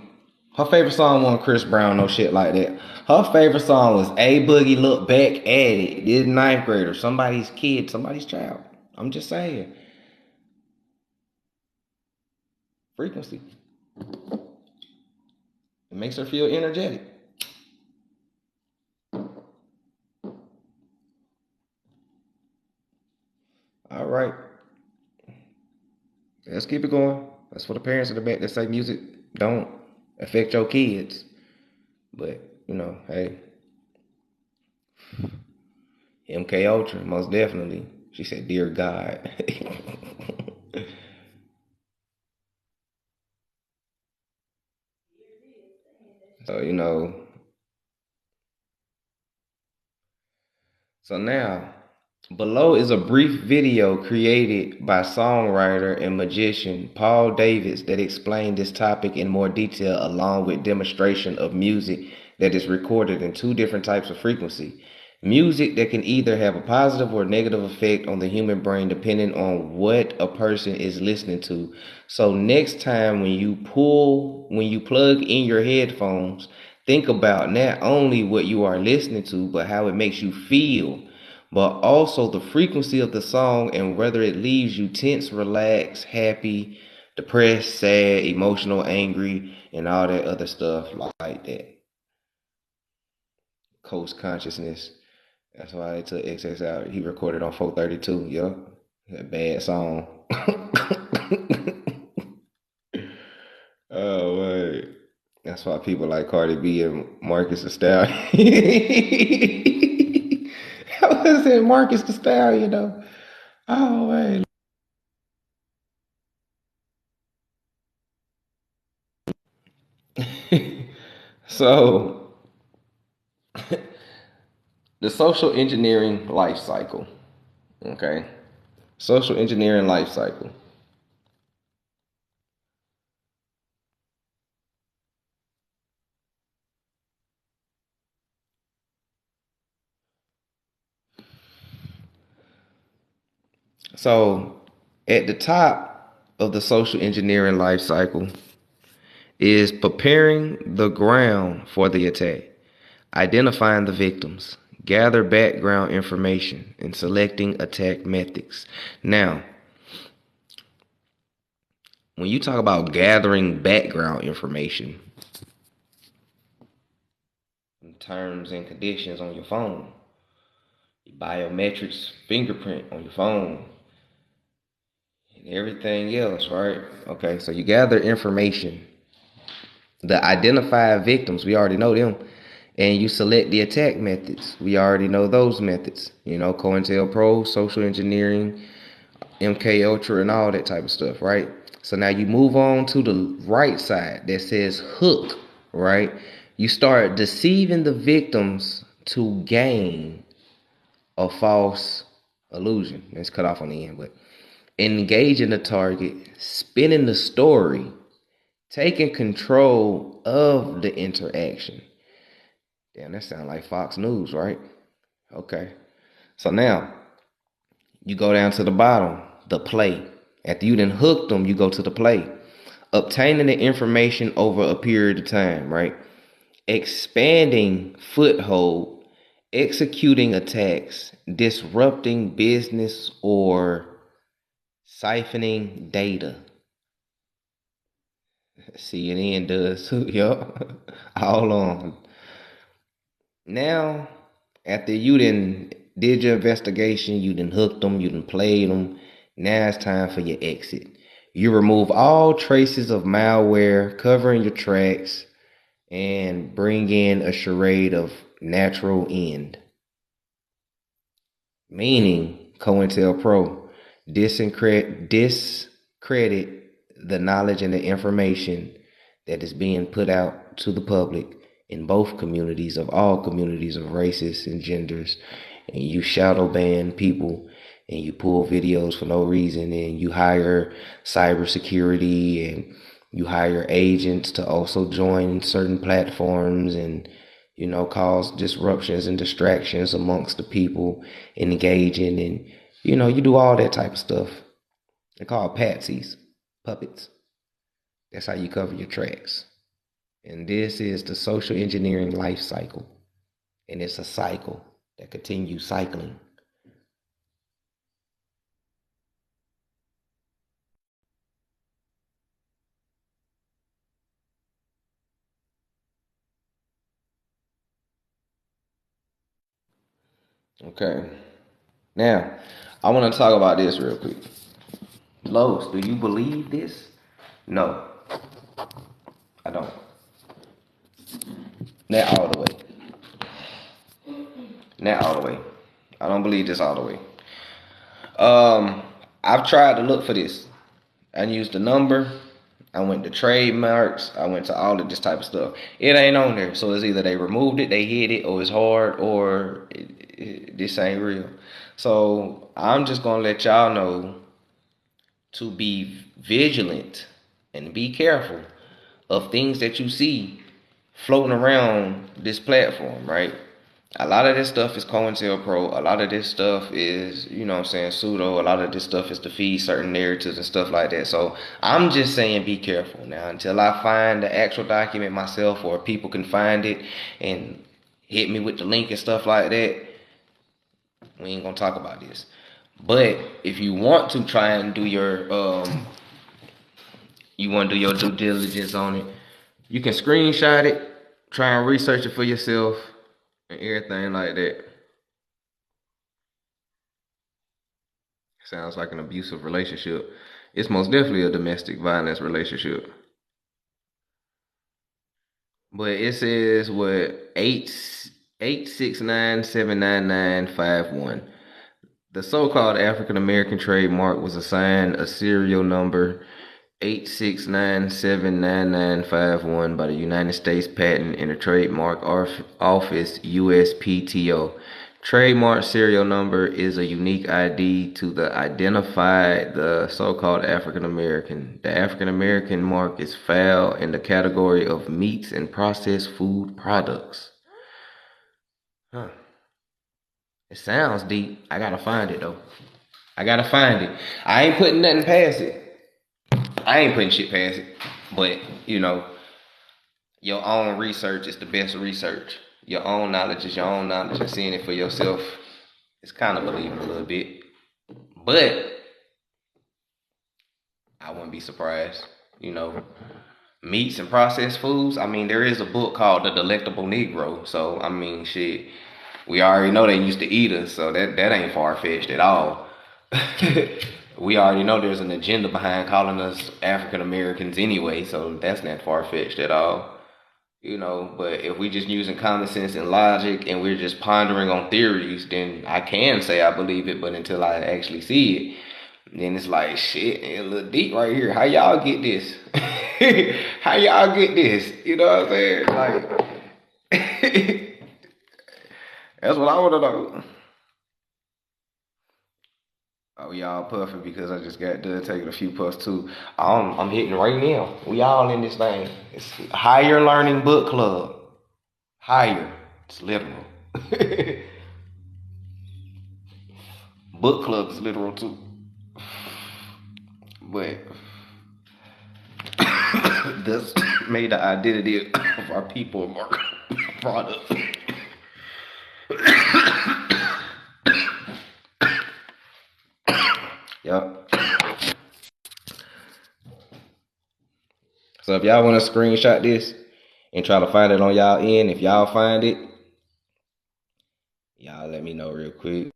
Her favorite song wasn't Chris Brown, no shit like that. Her favorite song was A Boogie Look Back at It. This ninth grader, somebody's kid, somebody's child. I'm just saying. Frequency. It makes her feel energetic. All right. Let's keep it going. That's for the parents in the back that say music don't affect your kids. But, you know, hey. MK Ultra, most definitely. She said, "Dear God." So, you know. So now, below is a brief video created by songwriter and magician Paul Davis that explained this topic in more detail along with demonstration of music that is recorded in two different types of frequency. Music that can either have a positive or negative effect on the human brain depending on what a person is listening to. So next time when you plug in your headphones, think about not only what you are listening to, but how it makes you feel, but also the frequency of the song and whether it leaves you tense, relaxed, happy, depressed, sad, emotional, angry, and all that other stuff like that. Coast consciousness. That's why they took XX out. He recorded on 432. Yup. That bad song. Oh, wait. That's why people like Cardi B and Marcus the Stallion. I was saying Marcus the Stallion, though. Oh, wait. So, the social engineering life cycle. Okay. Social engineering life cycle. So, at the top of the social engineering life cycle is preparing the ground for the attack, identifying the victims, gather background information, and selecting attack methods. Now, when you talk about gathering background information, terms and conditions on your phone, your biometrics fingerprint on your phone, and everything else, right? Okay, so you gather information. The identified victims, we already know them. And you select the attack methods. We already know those methods. You know, COINTELPRO, social engineering, MK Ultra, and all that type of stuff, right? So now you move on to the right side that says hook, right? You start deceiving the victims to gain a false illusion. It's cut off on the end, but engaging the target, spinning the story, taking control of the interaction. Damn, that sounds like Fox News, right? Okay. So now you go down to the bottom, the play. After you done hooked them, you go to the play. Obtaining the information over a period of time, right? Expanding foothold, executing attacks, disrupting business, or siphoning data. CNN does too, yup. All on. Now, after you did your investigation, you done hooked them, you done played them. Now it's time for your exit. You remove all traces of malware covering your tracks and bring in a charade of natural end. Meaning, COINTELPRO, discredit the knowledge and the information that is being put out to the public in both communities, of all communities of races and genders, and you shadow ban people and you pull videos for no reason, and you hire cybersecurity and you hire agents to also join certain platforms and cause disruptions and distractions amongst the people engaging, and you do all that type of stuff. They're called patsies, puppets. That's how you cover your tracks. And this is the social engineering life cycle. And it's a cycle that continues cycling. Okay. Now, I want to talk about this real quick. Lowe's, do you believe this? No, I don't. Not all the way. Not all the way. I don't believe this all the way. I've tried to look for this. I used the number. I went to trademarks. I went to all of this type of stuff. It ain't on there. So it's either they removed it, they hid it, or it's hard, or this ain't real. So I'm just going to let y'all know to be vigilant and be careful of things that you see floating around this platform, right? A lot of this stuff is COINTELPRO. A lot of this stuff is, pseudo. A lot of this stuff is to feed certain narratives and stuff like that. So I'm just saying be careful now until I find the actual document myself, or people can find it and hit me with the link and stuff like that. We ain't gonna talk about this. But if you want to try and do your due diligence on it, you can screenshot it, try and research it for yourself, and everything like that. Sounds like an abusive relationship. It's most definitely a domestic violence relationship. But it says what 869799951. The so-called African American trademark was assigned a serial number 869799951 by the United States Patent and Trademark Office, USPTO. Trademark serial number is a unique ID to identify the so-called African American. The African American mark is filed in the category of meats and processed food products. Huh. It sounds deep. I gotta find it though. I ain't putting nothing past it. I ain't putting shit past it. But, your own research is the best research. Your own knowledge is your own knowledge, and seeing it for yourself is kind of believing a little bit. But I wouldn't be surprised. Meats and processed foods. I mean, there is a book called The Delectable Negro. So, I mean, shit, we already know they used to eat us, so that ain't far-fetched at all. We already know there's an agenda behind calling us African Americans anyway, so that's not far-fetched at all. But if we just using common sense and logic and we're just pondering on theories, then I can say I believe it, but until I actually see it, then it's like, shit, it's a little deep right here. How y'all get this? How y'all get this? You know what I'm saying? Like, that's what I want to know. Oh, y'all puffing because I just got done taking a few puffs too. I'm hitting right now. We all in this thing. It's Higher Learning Book Club. Higher. It's literal. Book club is literal too. But this made the identity of our people more product. Yep. So if y'all want to screenshot this and try to find it on y'all end, if y'all find it, y'all let me know real quick.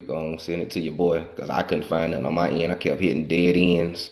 Gonna send it to your boy because I couldn't find it on my end. I kept hitting dead ends.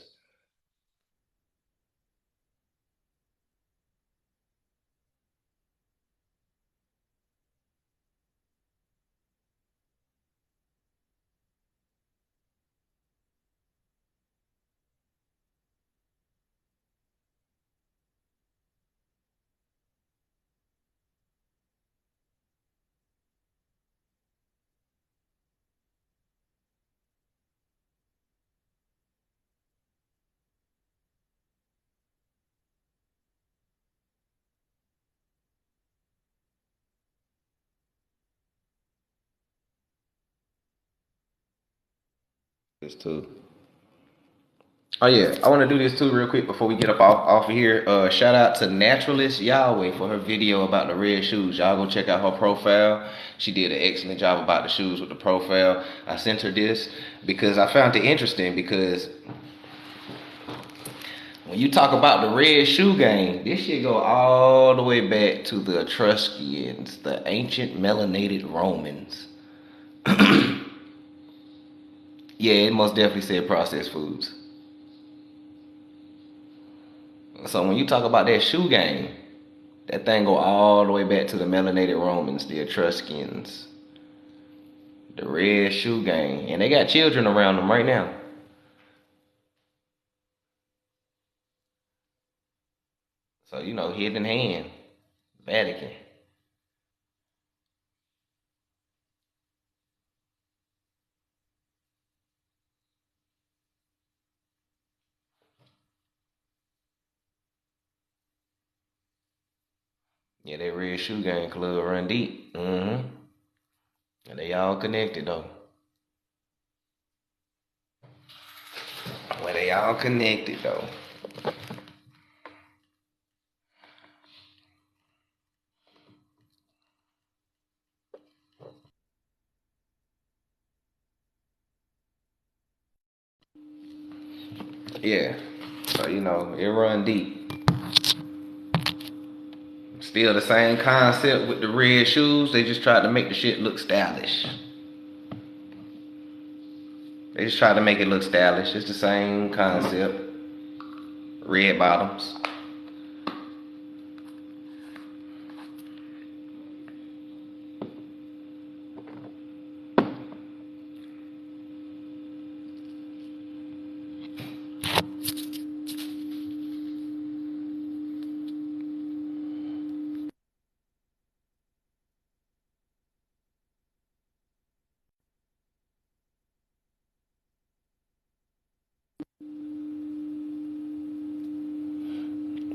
This too. Oh yeah, I want to do this too real quick before we get up off of here. Shout out to Naturalist Yahweh for her video about the red shoes. Y'all go check out her profile. She did an excellent job about the shoes with the profile. I sent her this because I found it interesting because when you talk about the red shoe game, this shit go all the way back to the Etruscans, the ancient melanated Romans. Yeah, it most definitely said processed foods. So when you talk about that shoe game, that thing go all the way back to the melanated Romans, the Etruscans, the red shoe gang, and they got children around them right now. So you know, hidden hand, Vatican. Yeah, that red shoe gang club run deep. Mm-hmm. And they all connected though. Well, they all connected though. Yeah. So you know, it run deep. Still the same concept with the red shoes. They just tried to make the shit look stylish. They just tried to make it look stylish. It's the same concept. Red bottoms.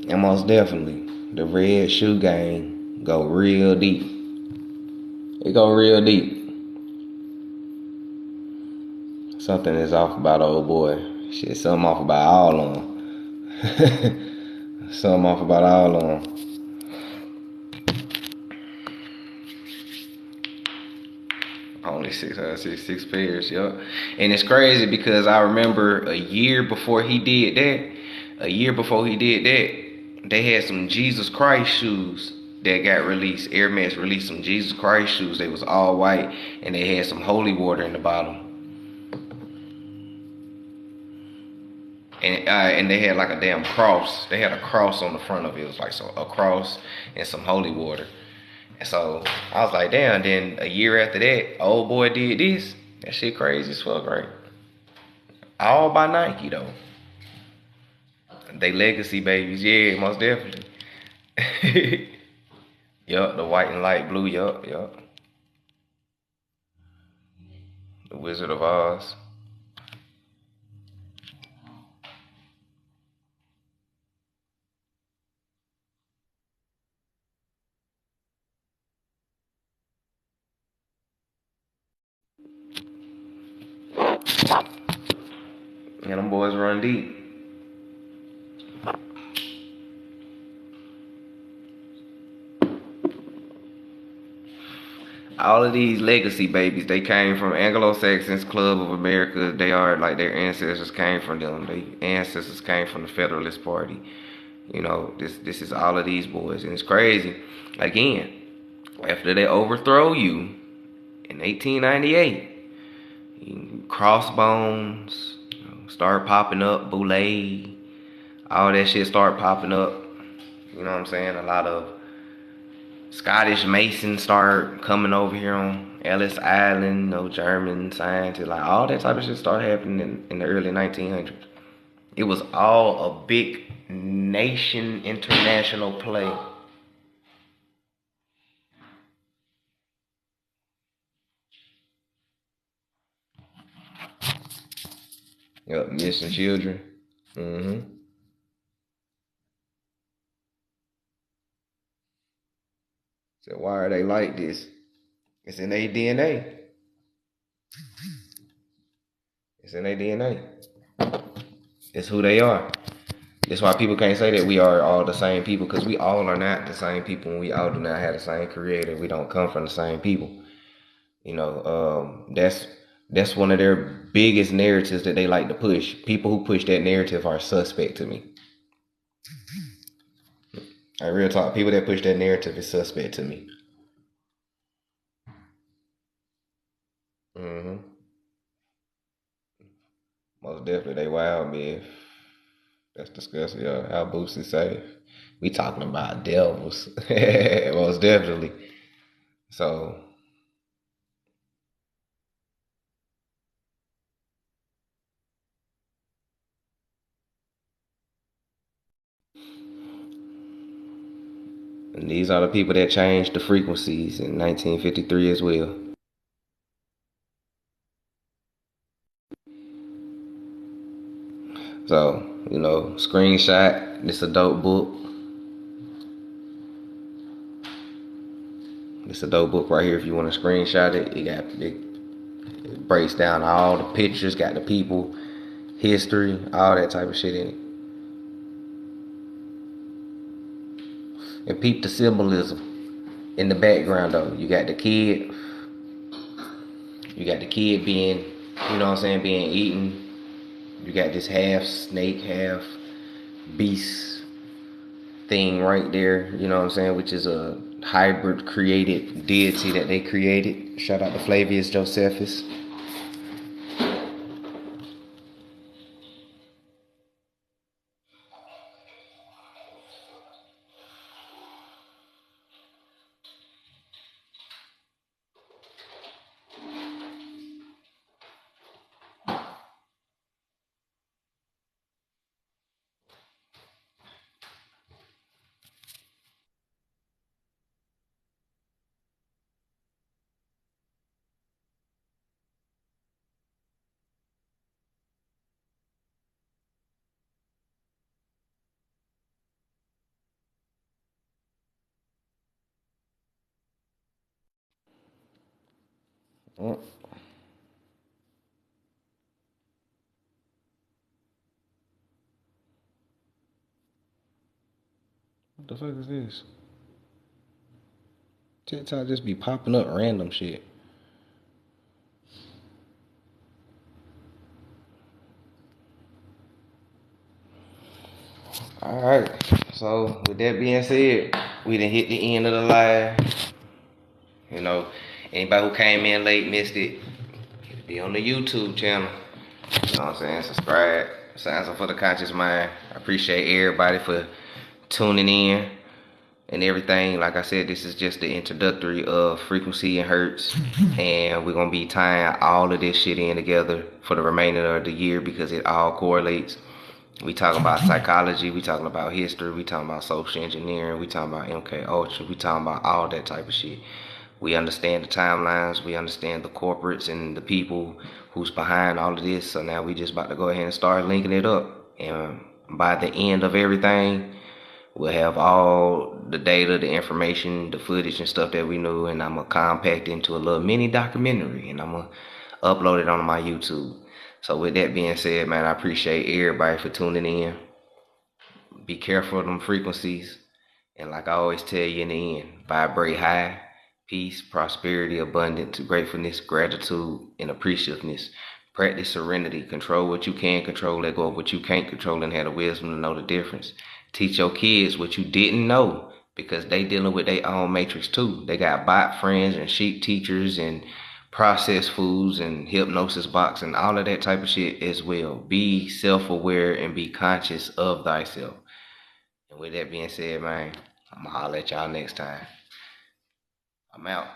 And most definitely, the red shoe gang go real deep. It go real deep. Something is off about old boy. Shit, something off about all of them. Something off about all of them. Only six pairs, yup. And it's crazy because I remember a year before he did that, they had some Jesus Christ shoes that got released. Air Max released some Jesus Christ shoes. They was all white and they had some holy water in the bottom. And they had like a damn cross. They had a cross on the front of it. It was like a cross and some holy water. And so I was like, damn. Then a year after that, old boy did this. That shit crazy as fuck, right? All by Nike though. They legacy babies, yeah, most definitely. Yup, the white and light blue, yup. The Wizard of Oz. And them boys run deep. All of these legacy babies, they came from Anglo-Saxons Club of America. They are like their ancestors came from them. Their ancestors came from the Federalist Party. You know, this is all of these boys. And it's crazy. Again, after they overthrow you in 1898, crossbones start popping up, boule, all that shit start popping up. You know what I'm saying? A lot of Scottish Masons start coming over here on Ellis Island, German scientists, like all that type of shit started happening in the early 1900s. It was all a big nation international play. Yep, missing children. So why are they like this? It's in their DNA. It's in their DNA. It's who they are. That's why people can't say that we are all the same people, because we all are not the same people, and we all do not have the same creator. We don't come from the same people. You know, that's one of their biggest narratives that they like to push. People who push that narrative are suspect to me. Like, real talk, people that push that narrative is suspect to me. Most definitely, they wild, man. That's disgusting. Yeah, how Boosie safe. We talking about devils. Most definitely. So, and these are the people that changed the frequencies in 1953 as well. So, screenshot. This a dope book. It's a dope book right here. If you want to screenshot it, it breaks down all the pictures, got the people, history, all that type of shit in it. And peep the symbolism in the background though. You got the kid being, being eaten. You got this half snake, half beast thing right there, which is a hybrid created deity that they created. Shout out to Flavius Josephus. What the fuck is this? TikTok just be popping up random shit. Alright, so with that being said, we done hit the end of the live. Anybody who came in late missed it, it'll be on the YouTube channel. You know what I'm saying? Subscribe. Signs up for the conscious mind. I appreciate everybody for tuning in and everything. Like I said, this is just the introductory of frequency and hertz, and we're gonna be tying all of this shit in together for the remainder of the year because it all correlates. We talking about psychology, we talking about history, we talking about social engineering, we talking about MK Ultra, we talking about all that type of shit. We understand the timelines, we understand the corporates and the people who's behind all of this. So now we just about to go ahead and start linking it up. And by the end of everything, we'll have all the data, the information, the footage and stuff that we knew, and I'm gonna compact into a little mini documentary, and I'm gonna upload it on my YouTube. So with that being said, man, I appreciate everybody for tuning in. Be careful of them frequencies. And like I always tell you in the end, vibrate high, peace, prosperity, abundance, gratefulness, gratitude, and appreciativeness. Practice serenity. Control what you can control, let go of what you can't control, and have the wisdom to know the difference. Teach your kids what you didn't know because they dealing with their own matrix too. They got bot friends and sheep teachers and processed foods and hypnosis box and all of that type of shit as well. Be self-aware and be conscious of thyself. And with that being said, man, I'm gonna holler at y'all next time. I'm out.